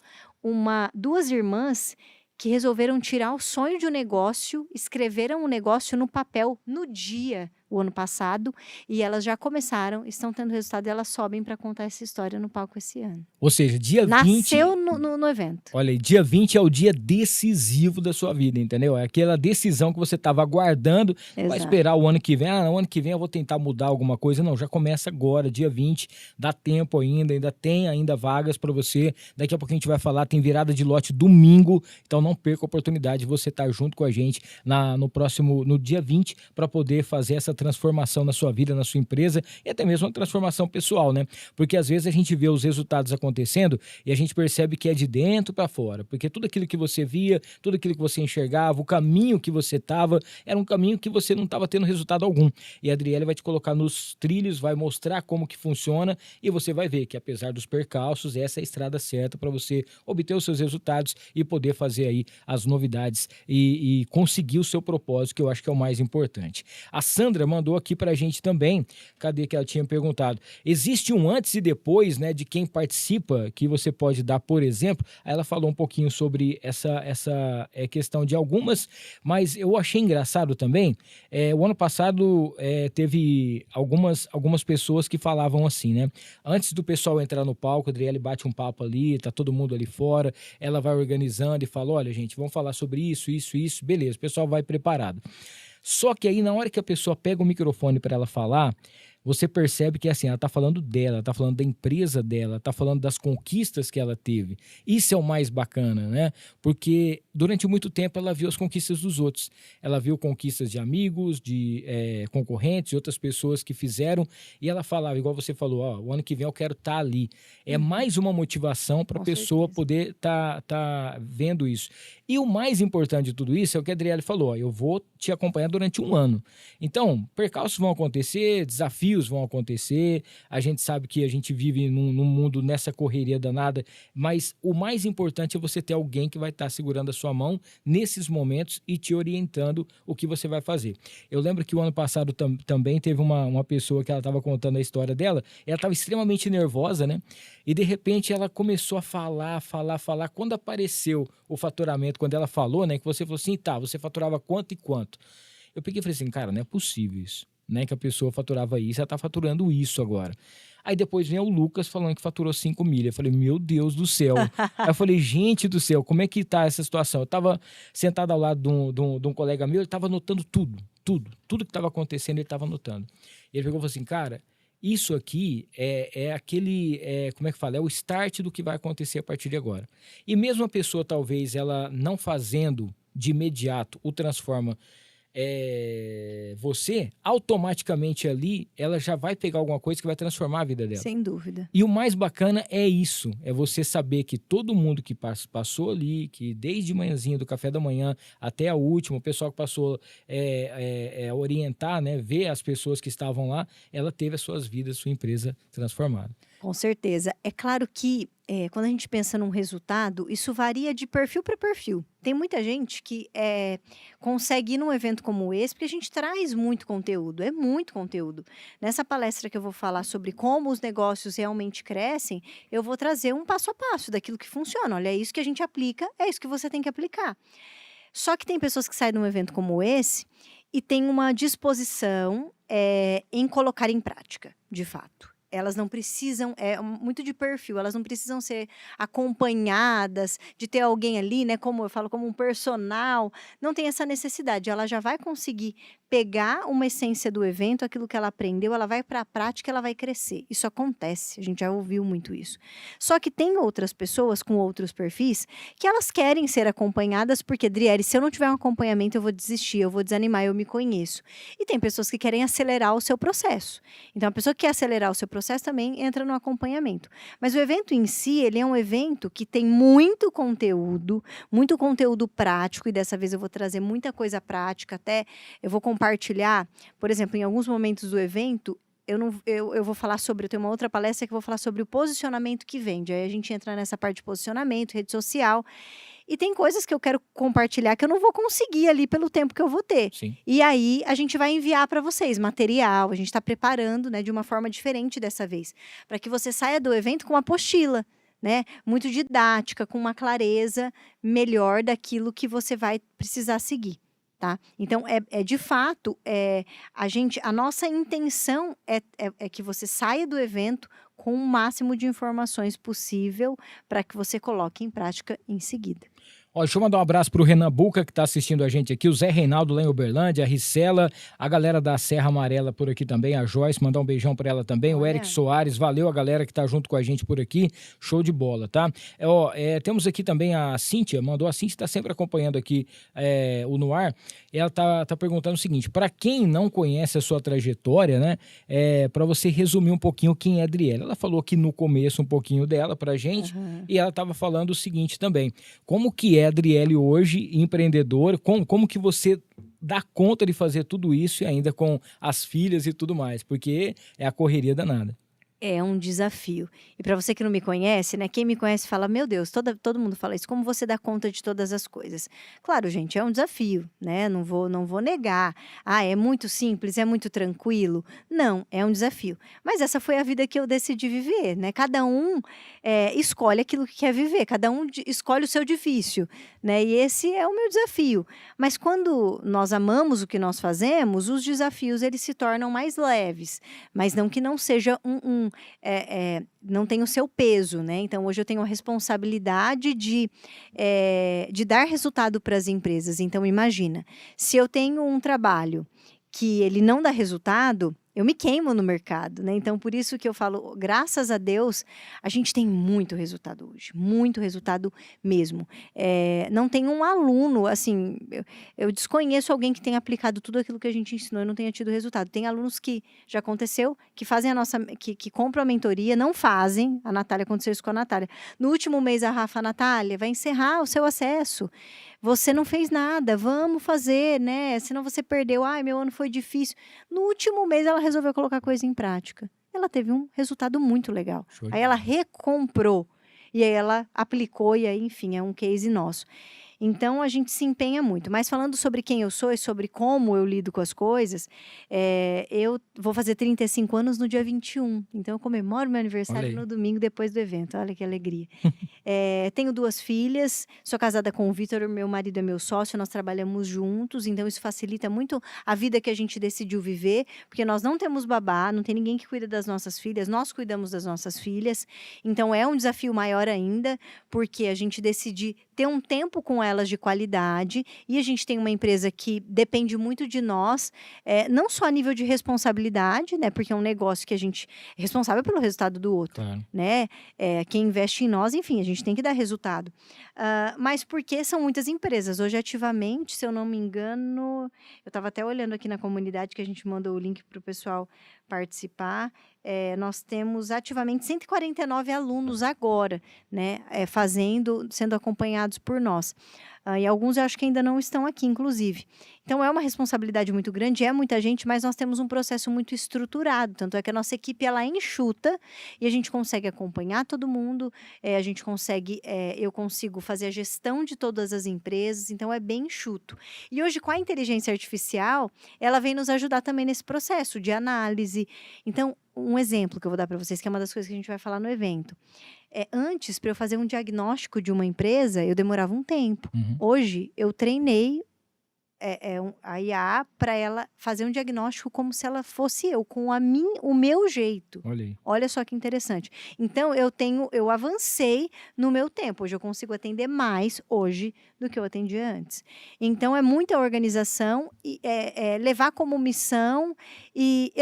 duas irmãs que resolveram tirar o sonho de um negócio, escreveram um negócio no papel no dia, o ano passado, e elas já começaram, estão tendo resultado, e elas sobem para contar essa história no palco esse ano. Ou seja, dia 20... Nasceu no evento. Olha aí, dia 20 é o dia decisivo da sua vida, entendeu? É aquela decisão que você estava aguardando, vai Exato. esperar o ano que vem. No ano que vem eu vou tentar mudar alguma coisa. Não, já começa agora, dia 20, dá tempo ainda tem vagas para você. Daqui a pouco a gente vai falar, tem virada de lote domingo, então não perca a oportunidade de você estar junto com a gente no dia 20, para poder fazer essa transformação na sua vida, na sua empresa, e até mesmo uma transformação pessoal, né? Porque às vezes a gente vê os resultados acontecendo e a gente percebe que é de dentro para fora, porque tudo aquilo que você via, tudo aquilo que você enxergava, o caminho que você estava, era um caminho que você não estava tendo resultado algum. E a Adriele vai te colocar nos trilhos, vai mostrar como que funciona, e você vai ver que, apesar dos percalços, essa é a estrada certa para você obter os seus resultados e poder fazer aí as novidades e conseguir o seu propósito, que eu acho que é o mais importante. A Sandra mandou aqui pra gente também, cadê que ela tinha perguntado? Existe um antes e depois, né, de quem participa, que você pode dar, por exemplo? Aí ela falou um pouquinho sobre essa questão de algumas, mas eu achei engraçado também, o ano passado teve algumas pessoas que falavam assim, né? Antes do pessoal entrar no palco, a Adriele bate um papo ali, tá todo mundo ali fora, ela vai organizando e fala, olha gente, vamos falar sobre isso, beleza, o pessoal vai preparado. Só que aí, na hora que a pessoa pega o microfone para ela falar, você percebe que assim, ela está falando dela, ela está falando da empresa dela, está falando das conquistas que ela teve. Isso é o mais bacana, né? Porque durante muito tempo ela viu as conquistas dos outros. Ela viu conquistas de amigos, de concorrentes, de outras pessoas que fizeram, e ela falava, igual você falou, o ano que vem eu quero estar ali. É mais uma motivação para a pessoa poder tá vendo isso. E o mais importante de tudo isso é o que a Adriele falou, eu vou te acompanhar durante um ano. Então, percalços vão acontecer, desafios vão acontecer, a gente sabe que a gente vive num mundo nessa correria danada, mas o mais importante é você ter alguém que vai estar segurando a sua mão nesses momentos e te orientando o que você vai fazer. Eu lembro que o ano passado também teve uma pessoa que ela estava contando a história dela, ela estava extremamente nervosa, né? E de repente ela começou a falar. Quando apareceu o faturamento, quando ela falou, né, que você falou assim, tá, você faturava quanto e quanto? Eu peguei e falei assim, cara, não é possível isso, né, que a pessoa faturava isso, ela tá faturando isso agora. Aí depois vem o Lucas falando que faturou 5 mil. Eu falei, meu Deus do céu. Aí eu falei, gente do céu, como é que tá essa situação? Eu tava sentado ao lado de um colega meu, ele tava anotando tudo que tava acontecendo, ele tava anotando. E ele pegou e falou assim, cara, isso aqui é aquele, como é que fala? É o start do que vai acontecer a partir de agora. E mesmo a pessoa, talvez, ela não fazendo de imediato o transforma você, automaticamente ali, ela já vai pegar alguma coisa que vai transformar a vida dela. Sem dúvida. E o mais bacana é isso, é você saber que todo mundo que passou ali, que desde manhãzinho, do café da manhã até a última, o pessoal que passou a orientar, né, ver as pessoas que estavam lá, ela teve as suas vidas, sua empresa transformada. Com certeza. É claro que quando a gente pensa num resultado, isso varia de perfil para perfil. Tem muita gente que consegue ir num evento como esse, porque a gente traz muito conteúdo, é muito conteúdo. Nessa palestra que eu vou falar sobre como os negócios realmente crescem, eu vou trazer um passo a passo daquilo que funciona. Olha, é isso que a gente aplica, é isso que você tem que aplicar. Só que tem pessoas que saem de um evento como esse e tem uma disposição em colocar em prática, de fato. Elas não precisam, é muito de perfil, elas não precisam ser acompanhadas, de ter alguém ali, né? Como eu falo, como um personal. Não tem essa necessidade. Ela já vai conseguir pegar uma essência do evento, aquilo que ela aprendeu, ela vai para a prática, ela vai crescer. Isso acontece, a gente já ouviu muito isso. Só que tem outras pessoas com outros perfis que elas querem ser acompanhadas, porque, Driele, se eu não tiver um acompanhamento, eu vou desistir, eu vou desanimar, eu me conheço. E tem pessoas que querem acelerar o seu processo. Então, a pessoa que quer acelerar o seu processo também entra no acompanhamento. Mas o evento em si, ele é um evento que tem muito conteúdo prático, e dessa vez eu vou trazer muita coisa prática, até eu vou compartilhar, por exemplo, em alguns momentos do evento, eu vou falar sobre, eu tenho uma outra palestra que eu vou falar sobre o posicionamento que vende. Aí a gente entra nessa parte de posicionamento, rede social. E tem coisas que eu quero compartilhar que eu não vou conseguir ali pelo tempo que eu vou ter. Sim. E aí a gente vai enviar para vocês material, a gente está preparando, né, de uma forma diferente dessa vez, para que você saia do evento com uma apostila, né, muito didática, com uma clareza melhor daquilo que você vai precisar seguir. Tá? Então, de fato, a nossa intenção é que você saia do evento com o máximo de informações possível para que você coloque em prática em seguida. Ó, deixa eu mandar um abraço pro Renan Buca, que tá assistindo a gente aqui, o Zé Reinaldo lá em Uberlândia, a Ricela, a galera da Serra Amarela por aqui também, a Joyce, mandar um beijão pra ela também, o Eric Soares, valeu a galera que tá junto com a gente por aqui, show de bola, tá? Temos aqui também a Cíntia, a Cíntia tá sempre acompanhando aqui o No Ar, ela tá perguntando o seguinte, pra quem não conhece a sua trajetória, né, pra você resumir um pouquinho quem é a Driele. Ela falou aqui no começo um pouquinho dela pra gente, e ela tava falando o seguinte também, como que é a Driele hoje, empreendedora, como que você dá conta de fazer tudo isso e ainda com as filhas e tudo mais, porque é a correria danada. É um desafio. E para você que não me conhece, né? Quem me conhece fala, meu Deus, todo mundo fala isso, como você dá conta de todas as coisas? Claro, gente, é um desafio, né? Não vou negar. Ah, é muito simples, é muito tranquilo. Não, é um desafio. Mas essa foi a vida que eu decidi viver, né? Cada um escolhe aquilo que quer viver, cada um escolhe o seu difícil, né? E esse é o meu desafio. Mas quando nós amamos o que nós fazemos, os desafios eles se tornam mais leves, mas não que não seja não tem o seu peso, né? Então, hoje eu tenho a responsabilidade de dar resultado para as empresas. Então, imagina, se eu tenho um trabalho que ele não dá resultado, eu me queimo no mercado, né? Então, por isso que eu falo, graças a Deus, a gente tem muito resultado hoje, muito resultado mesmo. Não tem um aluno, assim, eu desconheço alguém que tenha aplicado tudo aquilo que a gente ensinou e não tenha tido resultado. Tem alunos que já aconteceu, que fazem que compram a mentoria, não fazem. A Natália, aconteceu isso com a Natália. No último mês, a Rafa, Natália, vai encerrar o seu acesso. Você não fez nada, vamos fazer, né? Senão você perdeu. Ai, meu ano foi difícil. No último mês, ela resolveu colocar coisa em prática. Ela teve um resultado muito legal. Aí ela recomprou. E aí ela aplicou e aí, enfim, é um case nosso. Então, a gente se empenha muito. Mas falando sobre quem eu sou e sobre como eu lido com as coisas, eu vou fazer 35 anos no dia 21. Então, eu comemoro meu aniversário no domingo depois do evento. Olha que alegria. Tenho 2 filhas, sou casada com o Vitor, meu marido é meu sócio, nós trabalhamos juntos, então isso facilita muito a vida que a gente decidiu viver, porque nós não temos babá, não tem ninguém que cuida das nossas filhas, nós cuidamos das nossas filhas. Então, é um desafio maior ainda, porque a gente decide ter um tempo com elas de qualidade, e a gente tem uma empresa que depende muito de nós, não só a nível de responsabilidade, né, porque é um negócio que a gente é responsável pelo resultado do outro, né, quem investe em nós, enfim, a gente tem que dar resultado, mas porque são muitas empresas, hoje ativamente, se eu não me engano, eu estava até olhando aqui na comunidade que a gente mandou o link para o pessoal participar, nós temos ativamente 149 alunos agora, né, sendo acompanhados por nós. E alguns eu acho que ainda não estão aqui, inclusive. Então, é uma responsabilidade muito grande, é muita gente, mas nós temos um processo muito estruturado. Tanto é que a nossa equipe, ela é enxuta e a gente consegue acompanhar todo mundo, a gente consegue, eu consigo fazer a gestão de todas as empresas, então é bem enxuto. E hoje, com a inteligência artificial, ela vem nos ajudar também nesse processo de análise. Então, um exemplo que eu vou dar para vocês, que é uma das coisas que a gente vai falar no evento. Antes, para eu fazer um diagnóstico de uma empresa, eu demorava um tempo. Hoje, eu treinei a IA para ela fazer um diagnóstico como se ela fosse eu, com o meu jeito. Olha aí. Olha só que interessante. Então, eu avancei no meu tempo. Hoje eu consigo atender mais hoje do que eu atendia antes. Então, é muita organização, e levar como missão. E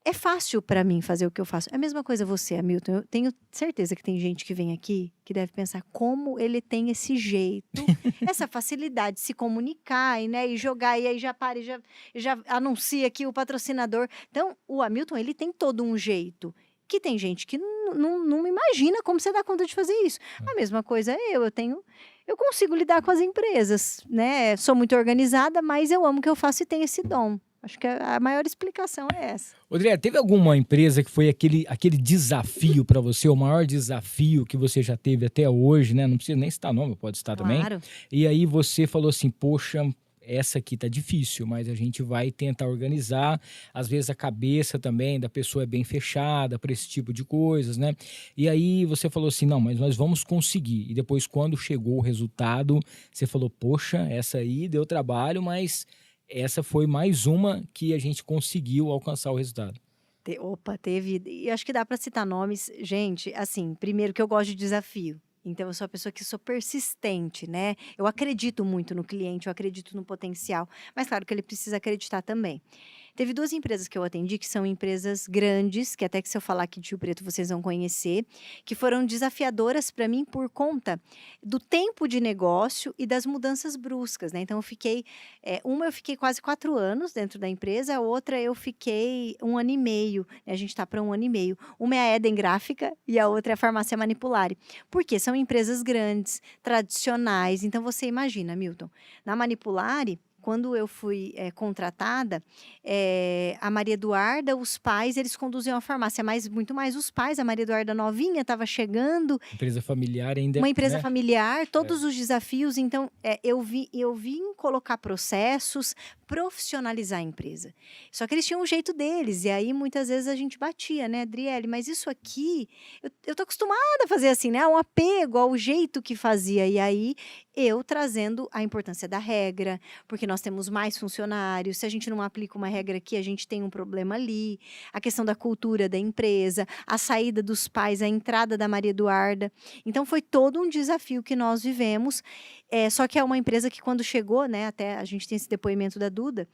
é fácil para mim fazer o que eu faço. É a mesma coisa você, Hamilton. Eu tenho certeza que tem gente que vem aqui que deve pensar como ele tem esse jeito, essa facilidade de se comunicar e jogar, e aí já para e já anuncia aqui o patrocinador. Então, o Hamilton, ele tem todo um jeito. Que tem gente que não imagina como você dá conta de fazer isso. A mesma coisa eu consigo lidar com as empresas, né? Sou muito organizada, mas eu amo o que eu faço e tenho esse dom. Acho que a maior explicação é essa. André, teve alguma empresa que foi aquele desafio para você, o maior desafio que você já teve até hoje, né? Não precisa nem citar nome, pode citar também. Claro. E aí você falou assim, poxa, essa aqui tá difícil, mas a gente vai tentar organizar. Às vezes a cabeça também da pessoa é bem fechada para esse tipo de coisas, né? E aí você falou assim, não, mas nós vamos conseguir. E depois, quando chegou o resultado, você falou, poxa, essa aí deu trabalho, mas essa foi mais uma que a gente conseguiu alcançar o resultado. Teve. E acho que dá para citar nomes. Gente, assim, primeiro que eu gosto de desafio. Então, eu sou uma pessoa que sou persistente, né? Eu acredito muito no cliente, eu acredito no potencial. Mas, claro que ele precisa acreditar também. Teve 2 empresas que eu atendi, que são empresas grandes, que até que se eu falar aqui de Rio Preto, vocês vão conhecer, que foram desafiadoras para mim por conta do tempo de negócio e das mudanças bruscas, né? Então, uma eu fiquei quase 4 anos dentro da empresa, a outra eu fiquei 1 ano e meio, né? A gente está para 1 ano e meio. Uma é a Eden Gráfica e a outra é a Farmácia Manipulare. Por quê? São empresas grandes, tradicionais. Então, você imagina, Milton, na Manipulare, quando eu fui contratada, a Maria Eduarda, os pais, eles conduziam a farmácia, mas muito mais os pais. A Maria Eduarda novinha estava chegando. Empresa familiar ainda. Uma empresa né? familiar, todos os desafios. Então, eu vim colocar processos, profissionalizar a empresa. Só que eles tinham um jeito deles, e aí muitas vezes a gente batia, né, Adriele? Mas isso aqui, eu tô acostumada a fazer assim, né? Um apego ao jeito que fazia. E aí, eu trazendo a importância da regra, porque nós temos mais funcionários, se a gente não aplica uma regra aqui, a gente tem um problema ali, a questão da cultura da empresa, a saída dos pais, a entrada da Maria Eduarda. Então, foi todo um desafio que nós vivemos, só que é uma empresa que quando chegou, né, até a gente tem esse depoimento da Duda,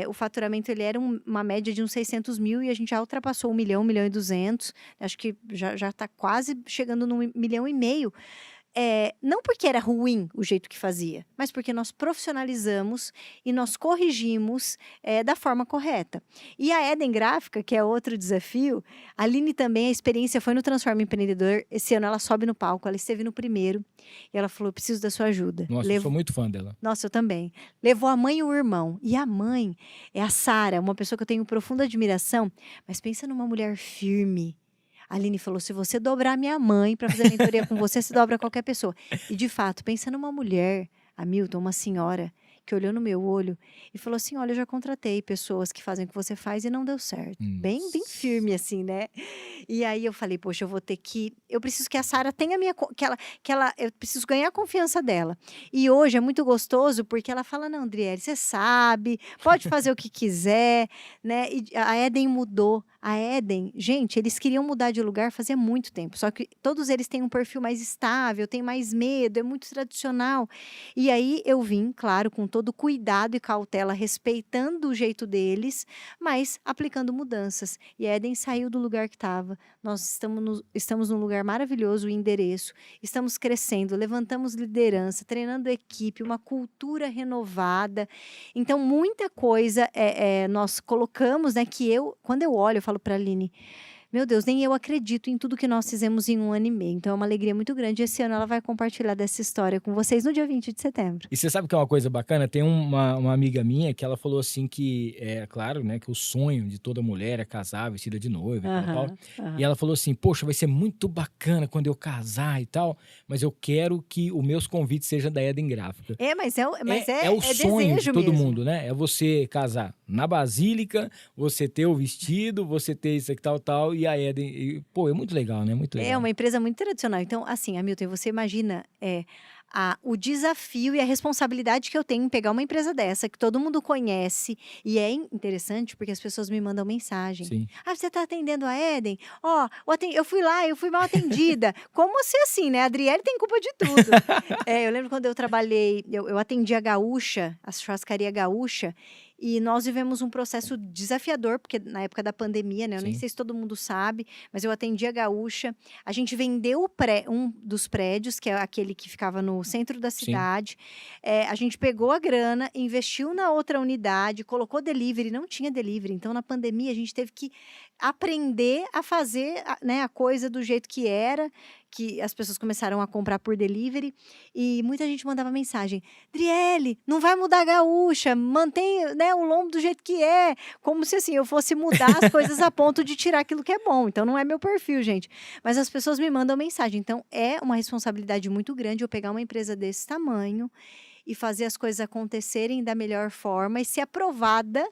o faturamento ele era uma média de uns 600 mil e a gente já ultrapassou 1 milhão, 1 milhão e 200, acho que já está quase chegando no 1,5 milhão. Não porque era ruim o jeito que fazia, mas porque nós profissionalizamos e nós corrigimos da forma correta. E a Eden Gráfica, que é outro desafio, a Aline também, a experiência foi no Transforma Empreendedor. Esse ano ela sobe no palco, ela esteve no primeiro e ela falou, eu preciso da sua ajuda. Nossa, eu sou muito fã dela. Nossa, eu também. Levou a mãe e o irmão. E a mãe é a Sara, uma pessoa que eu tenho profunda admiração, mas pensa numa mulher firme. A Aline falou, se você dobrar minha mãe para fazer mentoria com você, se dobra qualquer pessoa. E, de fato, pensa numa mulher, Hamilton, uma senhora, que olhou no meu olho e falou assim, olha, eu já contratei pessoas que fazem o que você faz e não deu certo. Bem firme, assim, né? E aí eu falei, poxa, eu preciso que a Sara tenha eu preciso ganhar a confiança dela. E hoje é muito gostoso, porque ela fala, não, Adriele, você sabe, pode fazer o que quiser, né? E a Eden mudou. A Eden, gente, eles queriam mudar de lugar fazia muito tempo, só que todos eles têm um perfil mais estável, têm mais medo, é muito tradicional. E aí eu vim, claro, com todo cuidado e cautela, respeitando o jeito deles, aplicando mudanças. E a Eden saiu do lugar que estava. Nós estamos num lugar maravilhoso, o endereço, estamos crescendo, levantamos liderança, treinando equipe, uma cultura renovada. Então, muita coisa nós colocamos, né, que quando eu olho, eu falo para a Aline, meu Deus, nem eu acredito em tudo que nós fizemos em 1 ano e meio. Então, é uma alegria muito grande. Esse ano ela vai compartilhar dessa história com vocês no dia 20 de setembro. E você sabe que é uma coisa bacana? Tem uma amiga minha que ela falou assim que, claro, né, que o sonho de toda mulher é casar, vestida de noiva e tal. E ela falou assim, poxa, vai ser muito bacana quando eu casar e tal, mas eu quero que os meus convites sejam da Eden Gráfica. Mas é o sonho de todo mesmo. mundo, né? É você casar na Basílica, você ter o vestido, você ter isso aqui, tal, e a Eden, é muito legal, né? Muito legal. É uma empresa muito tradicional. Então, assim, Hamilton, você imagina o desafio e a responsabilidade que eu tenho em pegar uma empresa dessa, que todo mundo conhece, e é interessante porque as pessoas me mandam mensagem. Sim. Você está atendendo a Eden? Ó, eu fui lá, eu fui mal atendida. Como se assim, né? A Adriele tem culpa de tudo. Eu lembro quando eu trabalhei, eu atendi a Gaúcha, a churrascaria Gaúcha, e nós vivemos um processo desafiador, porque na época da pandemia, né? Eu nem Sim. sei se todo mundo sabe, mas eu atendi a Gaúcha. A gente vendeu um dos prédios, que é aquele que ficava no centro da cidade. A gente pegou a grana, investiu na outra unidade, colocou delivery, não tinha delivery. Então, na pandemia, a gente teve que aprender a fazer, né, a coisa do jeito que era, que as pessoas começaram a comprar por delivery. E muita gente mandava mensagem: Adriele, não vai mudar a Gaúcha, mantém, né, o lombo do jeito que é. Como se assim, eu fosse mudar as coisas a ponto de tirar aquilo que é bom. Então não é meu perfil, gente. Mas as pessoas me mandam mensagem. Então é uma responsabilidade muito grande eu pegar uma empresa desse tamanho e fazer as coisas acontecerem da melhor forma e ser aprovada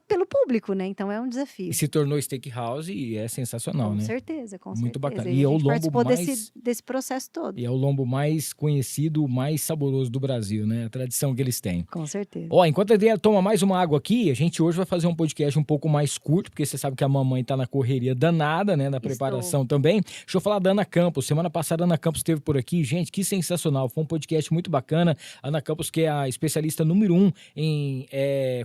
pelo público, né? Então é um desafio. E se tornou steakhouse e é sensacional, Com né? certeza, com Muito certeza. bacana. E E é a o gente lombo participou mais... desse processo todo. E é o lombo mais conhecido, mais saboroso do Brasil, né? A tradição que eles têm. Com certeza. Ó, enquanto a Adriana toma mais uma água aqui, a gente hoje vai fazer um podcast um pouco mais curto, porque você sabe que a mamãe tá na correria danada, né? Na preparação também. Deixa eu falar da Ana Campos. Semana passada a Ana Campos esteve por aqui. Gente, que sensacional. Foi um podcast muito bacana. A Ana Campos, que é a especialista número 1 em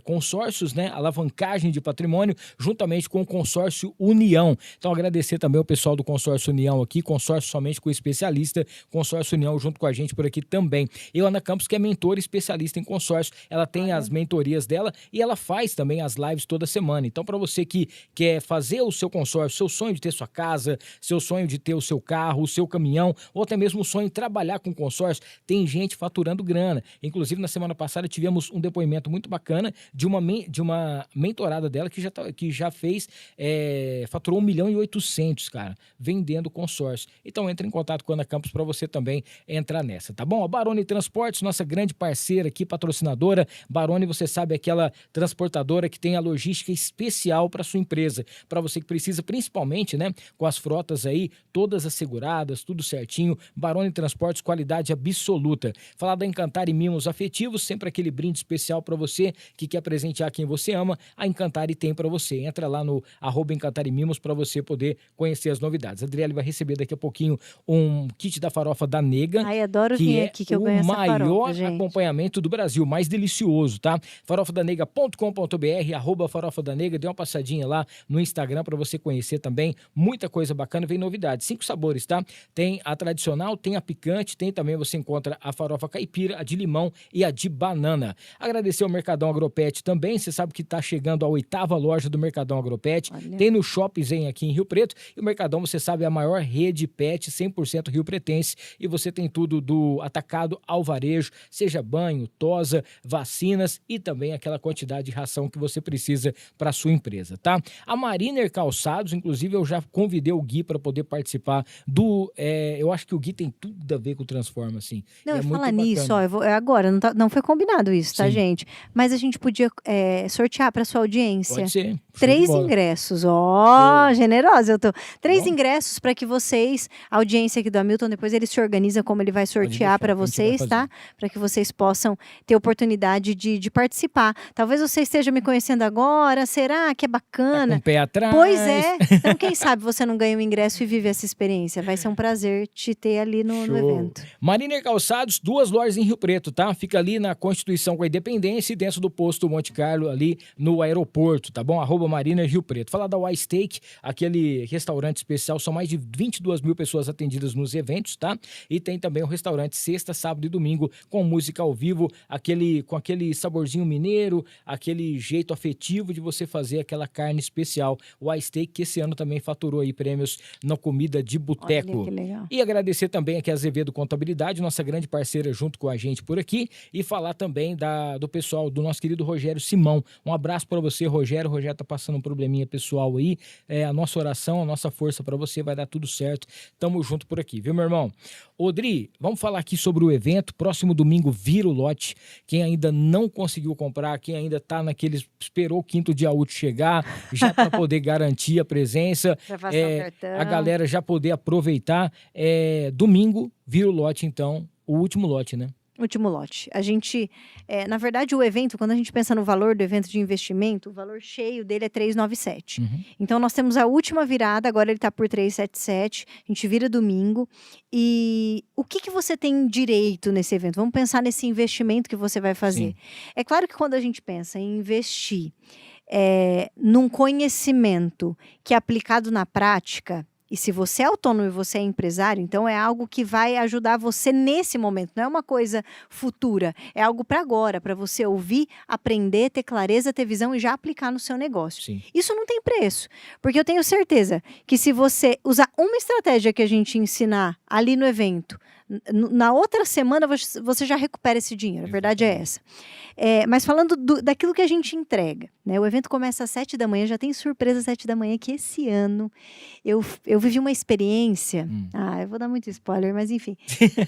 consórcios, né? Alavancagem de patrimônio, juntamente com o consórcio União. Então, agradecer também o pessoal do consórcio União aqui, consórcio somente com especialista, consórcio União junto com a gente por aqui também. E a Ana Campos, que é mentora especialista em consórcio, ela tem as mentorias dela e ela faz também as lives toda semana. Então, para você que quer fazer o seu consórcio, seu sonho de ter sua casa, seu sonho de ter o seu carro, o seu caminhão, ou até mesmo o sonho de trabalhar com consórcio, tem gente faturando grana. Inclusive, na semana passada, tivemos um depoimento muito bacana de uma mentorada dela que já fez, faturou 1.800.000, cara, vendendo consórcio. Então, entre em contato com a Ana Campos para você também entrar nessa, tá bom? A Baroni Transportes, nossa grande parceira aqui, patrocinadora. Baroni, você sabe, é aquela transportadora que tem a logística especial para sua empresa, para você que precisa, principalmente, né, com as frotas aí, todas asseguradas, tudo certinho. Baroni Transportes, qualidade absoluta. Falar da Encantar e Mimos Afetivos, sempre aquele brinde especial para você que quer presentear quem você ama. A Encantar e tem para você. Entra lá no @Encantar e Mimos para você poder conhecer as novidades. A Adriele vai receber daqui a pouquinho um kit da farofa da Nega. Ai, adoro que vir é aqui que eu ganho essa farofa, o maior gente. acompanhamento do Brasil, mais delicioso, tá? farofadanega.com.br, @farofa da Nega. Dê uma passadinha lá no Instagram para você conhecer também. Muita coisa bacana, vem novidades. 5 sabores, tá? Tem a tradicional, tem a picante, tem também, você encontra a farofa caipira, a de limão e a de banana. Agradecer ao Mercadão Agropet também. Você sabe que tá chegando a 8ª loja do Mercadão Agropet. Olha. Tem no Shopping Zen aqui em Rio Preto. E o Mercadão, você sabe, é a maior rede pet 100% rio-pretense. E você tem tudo do atacado ao varejo, seja banho, tosa, vacinas e também aquela quantidade de ração que você precisa para sua empresa, tá? A Mariner Calçados, inclusive, eu já convidei o Gui para poder participar do... eu acho que o Gui tem tudo a ver com o Transforma, assim. Não, é eu muito falar nisso, ó, bacana. agora, não foi combinado isso, tá, Sim. gente? Mas a gente podia sortear para sua audiência. Pode ser. Show de 3 bola. ingressos, ó, Show. generosa eu tô. 3 Bom. ingressos para que vocês, a audiência aqui do Hamilton, depois ele se organiza como ele vai sortear deixar, para a gente vai vocês, tá? Para que vocês possam ter oportunidade de participar. Talvez você esteja me conhecendo agora, será que é Tá bacana? com o pé atrás. Pois é. Então, quem sabe você não ganha um ingresso e vive essa experiência. Vai ser um prazer te ter ali no Show. evento. Mariner Calçados, 2 lojas em Rio Preto, tá? Fica ali na Constituição com a Independência e dentro do posto Monte Carlo, ali no aeroporto, tá bom? @Mariner Rio Preto. Falar da Y Steak, aquele restaurante especial, são mais de 22.000 pessoas atendidas nos eventos, tá? E tem também o restaurante sexta, sábado e domingo, com música ao vivo, com aquele saborzinho mineiro, aquele jeito afetivo de você fazer aquela carne especial. O Y Steak, que esse ano também faturou aí prêmios na comida de boteco. Olha que legal. E agradecer também aqui a Azevedo Contabilidade, nossa grande parceira junto com a gente por aqui, e falar também do pessoal, do nosso querido Rogério Simão. Um abraço para você, Rogério. O Rogério tá passando um probleminha pessoal aí. A nossa oração, a nossa força para você, vai dar tudo certo. Tamo junto por aqui, viu, meu irmão? Odri, vamos falar aqui sobre o evento. Próximo domingo, vira o lote. Quem ainda não conseguiu comprar, quem ainda tá esperou o 5º dia útil chegar, já para poder garantir a presença, Já passar o cartão. a galera já poder aproveitar. Domingo, vira o lote, então, O último lote, né? Último lote. A gente, na verdade, o evento, quando a gente pensa no valor do evento de investimento, o valor cheio dele é 397. Então, nós temos a última virada, agora ele está por 377, a gente vira domingo. E o que você tem direito nesse evento? Vamos pensar nesse investimento que você vai fazer. Sim. É claro que quando a gente pensa em investir num conhecimento que é aplicado na prática, e se você é autônomo e você é empresário, então é algo que vai ajudar você nesse momento, não é uma coisa futura, é algo para agora, para você ouvir, aprender, ter clareza, ter visão e já aplicar no seu negócio. Sim. Isso não tem preço, porque eu tenho certeza que se você usar uma estratégia que a gente ensinar ali no evento, na outra semana você já recupera esse dinheiro, a verdade é essa. Mas falando daquilo que a gente entrega, né? O evento começa às 7 da manhã, já tem surpresa às 7 da manhã, que esse ano eu vivi uma experiência. Eu vou dar muito spoiler, mas enfim.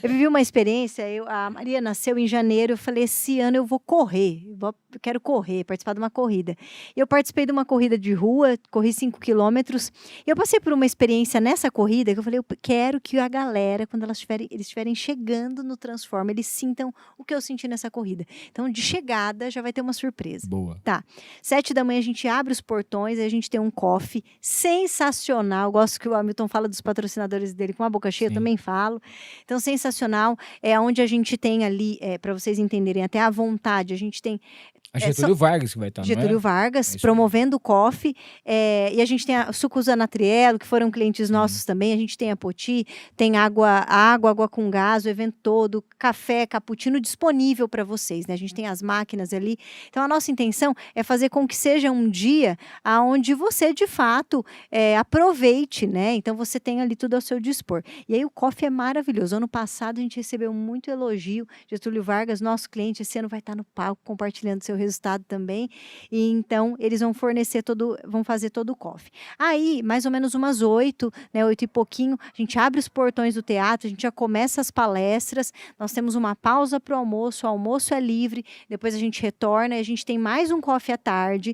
Eu vivi uma experiência, a Maria nasceu em janeiro, eu falei, esse ano eu vou correr, eu quero correr, participar de uma corrida. E eu participei de uma corrida de rua, corri 5 quilômetros, e eu passei por uma experiência nessa corrida, que eu falei, eu quero que a galera, quando eles estiverem chegando no Transforma, eles sintam o que eu senti nessa corrida. Então, de chegada, já vai ter uma surpresa. Boa. Tá. 7 da manhã a gente abre os portões, aí a gente tem um coffee sensacional. Gosto que o Hamilton fala dos patrocinadores dele com a boca cheia, eu também falo. Então, sensacional. É onde a gente tem ali, para vocês entenderem até à vontade, a gente tem... A Getúlio Vargas que vai estar, Getúlio não é? Vargas, promovendo o coffee. E a gente tem a Sucos Anatriello, que foram clientes nossos também. A gente tem a Poti, tem água com gás, o evento todo, café, cappuccino disponível para vocês, né? A gente tem as máquinas ali. Então, a nossa intenção é fazer com que seja um dia onde você, de fato, aproveite, né? Então, você tem ali tudo ao seu dispor. E aí, o coffee é maravilhoso. Ano passado, a gente recebeu muito elogio. Getúlio Vargas, nosso cliente, esse ano vai estar no palco compartilhando seu resultado também, e então eles vão vão fazer todo o coffee. Aí, mais ou menos umas 8, né, 8 e pouquinho, a gente abre os portões do teatro, a gente já começa as palestras, nós temos uma pausa para o almoço é livre, depois a gente retorna, e a gente tem mais um coffee à tarde,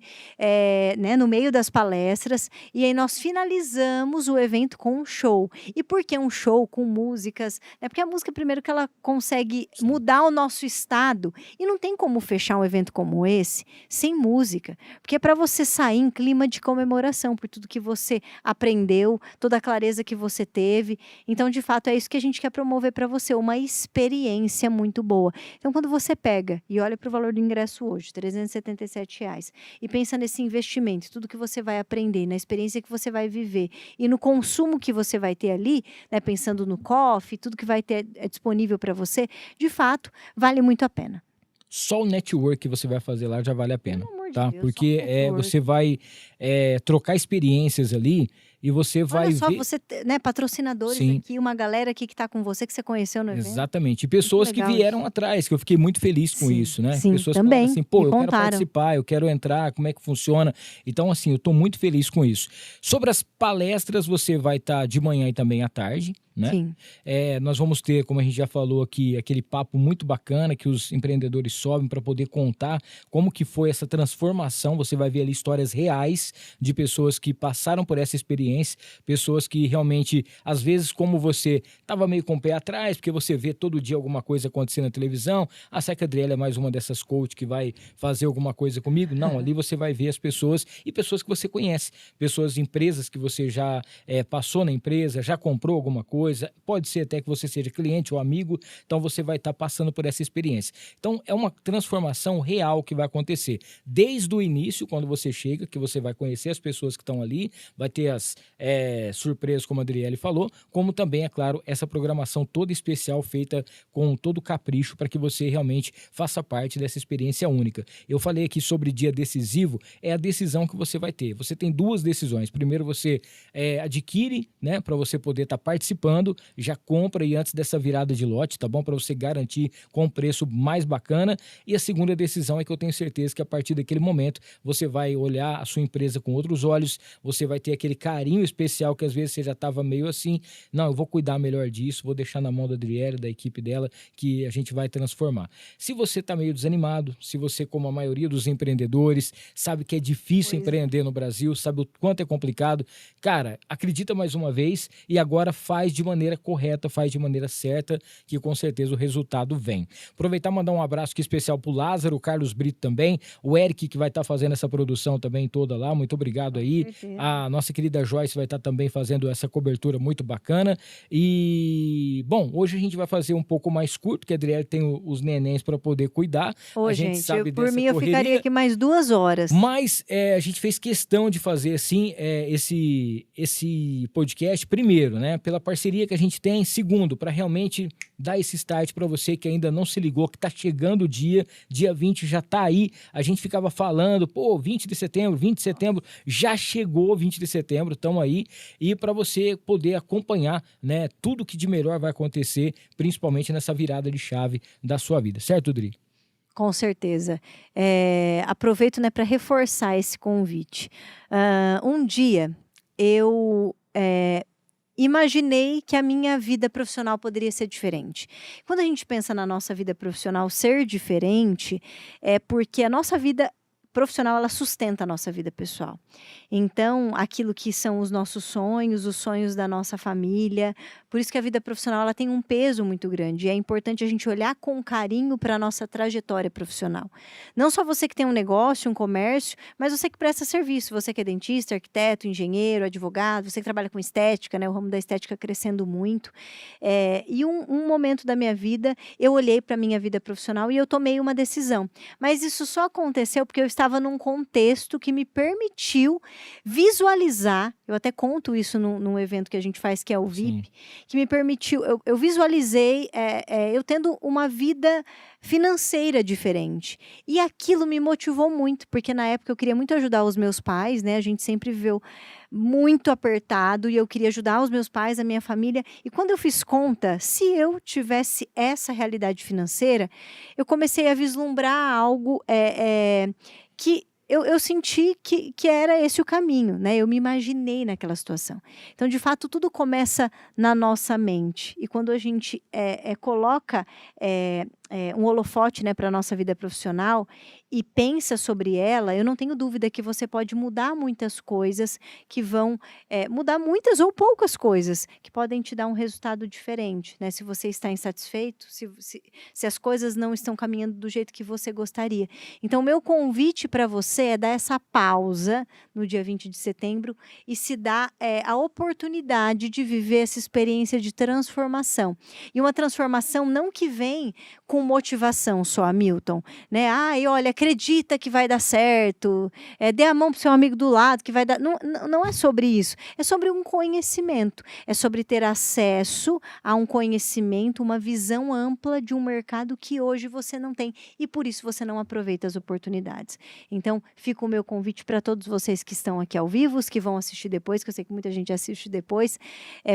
né, no meio das palestras, e aí nós finalizamos o evento com um show. E por que um show com músicas? Porque a música, primeiro, que ela consegue mudar o nosso estado, e não tem como fechar um evento como esse sem música, porque é para você sair em clima de comemoração por tudo que você aprendeu, toda a clareza que você teve. Então, de fato, é isso que a gente quer promover para você, uma experiência muito boa. Então, quando você pega e olha para o valor do ingresso hoje, R$ 377, e pensa nesse investimento, tudo que você vai aprender, na experiência que você vai viver e no consumo que você vai ter ali, né, pensando no coffee, tudo que vai ter disponível para você, de fato, vale muito a pena. Só o network que você vai fazer lá já vale a pena, Pelo amor de tá? Deus, Porque só o network. você vai trocar experiências ali e você vai Olha só, ver... você, né, patrocinadores Sim. aqui, uma galera aqui que está com você, que você conheceu no evento. Exatamente. E pessoas que legal vieram atrás, que eu fiquei muito feliz com Sim, isso, né? sim, Pessoas também, falaram assim, pô, me eu quero contaram. participar, eu quero entrar, como é que funciona? Então, assim, eu tô muito feliz com isso. Sobre as palestras, você vai estar de manhã e também à tarde, né? Sim. Nós vamos ter, como a gente já falou aqui, aquele papo muito bacana que os empreendedores sobem para poder contar como que foi essa transformação. Você vai ver ali histórias reais de pessoas que passaram por essa experiência, pessoas que realmente, às vezes, como você estava meio com o pé atrás, porque você vê todo dia alguma coisa acontecendo na televisão, a Seca Adriele é mais uma dessas coach que vai fazer alguma coisa comigo. Não, ali você vai ver as pessoas e pessoas que você conhece, pessoas, empresas que você já passou na empresa, já comprou alguma coisa, pode ser até que você seja cliente ou amigo, então você vai estar passando por essa experiência. Então, é uma transformação real que vai acontecer. Desde o início, quando você chega, que você vai conhecer as pessoas que estão ali, vai ter as surpresas, como a Adriele falou, como também, é claro, essa programação toda especial feita com todo capricho para que você realmente faça parte dessa experiência única. Eu falei aqui sobre dia decisivo, é a decisão que você vai ter. Você tem duas decisões. Primeiro, você adquire, né, para você poder estar participando, já compra aí antes dessa virada de lote, tá bom? Para você garantir com um preço mais bacana. E a segunda decisão é que eu tenho certeza que a partir daquele momento você vai olhar a sua empresa com outros olhos, você vai ter aquele carinho especial que às vezes você já estava meio assim, não, eu vou cuidar melhor disso, vou deixar na mão da Adriele, da equipe dela, que a gente vai transformar. Se você está meio desanimado, se você, como a maioria dos empreendedores, sabe que é difícil empreender no Brasil, sabe o quanto é complicado, cara, acredita mais uma vez e agora faz de maneira correta, faz de maneira certa, que com certeza o resultado vem. Aproveitar e mandar um abraço aqui especial pro Lázaro, o Carlos Brito também, o Eric que vai estar fazendo essa produção também toda lá, muito obrigado aí. A nossa querida Joyce vai estar também fazendo essa cobertura muito bacana. E, bom, hoje a gente vai fazer um pouco mais curto, porque a Adriele tem os nenéns para poder cuidar. Ô, a gente sabe por dessa mim eu correria. ficaria aqui mais 2 horas. Mas a gente fez questão de fazer assim esse podcast, primeiro, né? Pela parceria que a gente tem, segundo, para realmente dar esse start para você que ainda não se ligou, que tá chegando o dia 20 já tá aí. A gente ficava falando, 20 de setembro, já chegou 20 de setembro, estamos aí. E para você poder acompanhar, né, tudo que de melhor vai acontecer, principalmente nessa virada de chave da sua vida. Certo, Dri? Com certeza. Aproveito, né, para reforçar esse convite. Um dia eu imaginei que a minha vida profissional poderia ser diferente. Quando a gente pensa na nossa vida profissional ser diferente, é porque a nossa vida profissional, ela sustenta a nossa vida pessoal. Então, aquilo que são os nossos sonhos, os sonhos da nossa família, por isso que a vida profissional ela tem um peso muito grande. E é importante a gente olhar com carinho para a nossa trajetória profissional. Não só você que tem um negócio, um comércio, mas você que presta serviço, você que é dentista, arquiteto, engenheiro, advogado, você que trabalha com estética, né? O ramo da estética crescendo muito. E um momento da minha vida, eu olhei para a minha vida profissional e eu tomei uma decisão. Mas isso só aconteceu porque eu estava num contexto que me permitiu visualizar, eu até conto isso num evento que a gente faz, que é o VIP, que me permitiu, eu visualizei eu tendo uma vida financeira diferente. E aquilo me motivou muito, porque na época eu queria muito ajudar os meus pais, né? A gente sempre viveu muito apertado e eu queria ajudar os meus pais, a minha família. E quando eu fiz conta, se eu tivesse essa realidade financeira, eu comecei a vislumbrar algo que eu senti que era esse o caminho, né? Eu me imaginei naquela situação. Então, de fato, tudo começa na nossa mente. E quando a gente coloca um holofote, né, para a nossa vida profissional e pensa sobre ela, eu não tenho dúvida que você pode mudar muitas coisas que vão mudar muitas ou poucas coisas que podem te dar um resultado diferente, né? Se você está insatisfeito, se as coisas não estão caminhando do jeito que você gostaria. Então, o meu convite para você é dar essa pausa no dia 20 de setembro e se dar a oportunidade de viver essa experiência de transformação. E uma transformação não que vem com motivação só, Hamilton, né? Olha, acredita que vai dar certo, dê a mão pro seu amigo do lado que vai dar. Não é sobre isso, é sobre um conhecimento, é sobre ter acesso a um conhecimento, uma visão ampla de um mercado que hoje você não tem e por isso você não aproveita as oportunidades. Então, fica o meu convite para todos vocês que estão aqui ao vivo, os que vão assistir depois, que eu sei que muita gente assiste depois,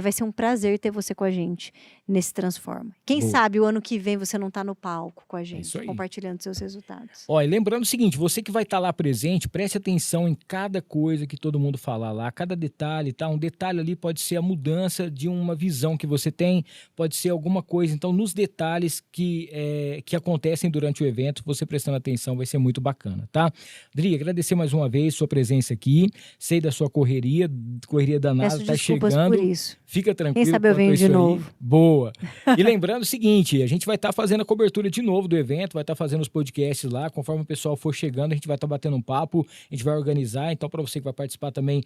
vai ser um prazer ter você com a gente nesse Transforma. Quem sabe o ano que vem você não está no palco com a gente, compartilhando seus resultados. E lembrando o seguinte, você que vai estar lá presente, preste atenção em cada coisa que todo mundo falar lá, cada detalhe, tá? Um detalhe ali pode ser a mudança de uma visão que você tem, pode ser alguma coisa. Então, nos detalhes que acontecem durante o evento, você prestando atenção vai ser muito bacana, tá? Dri, agradecer mais uma vez sua presença aqui, sei da sua correria danada, tá chegando. Por isso. Fica tranquilo. Quem sabe eu venho de novo. Boa. E lembrando o seguinte, a gente vai estar fazendo a cobertura de novo do evento, vai estar fazendo os podcasts lá, conforme o pessoal for chegando, a gente vai estar batendo um papo, a gente vai organizar, então para você que vai participar também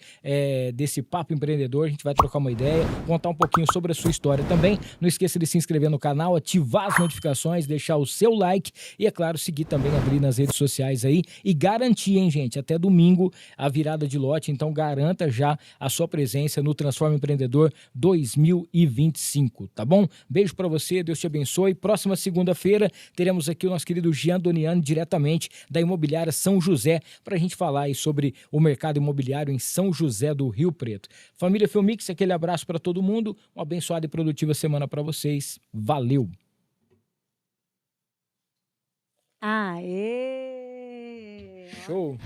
desse Papo Empreendedor, a gente vai trocar uma ideia, contar um pouquinho sobre a sua história também. Não esqueça de se inscrever no canal, ativar as notificações, deixar o seu like e, é claro, seguir também a Adri nas redes sociais aí e garantir, hein, gente, até domingo a virada de lote, então garanta já a sua presença no Transforma Empreendedor 2025, tá bom? Beijo pra você, Deus te abençoe. Próxima segunda-feira teremos aqui o nosso querido Jean Doniani, diretamente da Imobiliária São José, pra gente falar aí sobre o mercado imobiliário em São José do Rio Preto. Família Filmix, aquele abraço pra todo mundo, uma abençoada e produtiva semana pra vocês. Valeu! Aê! Show!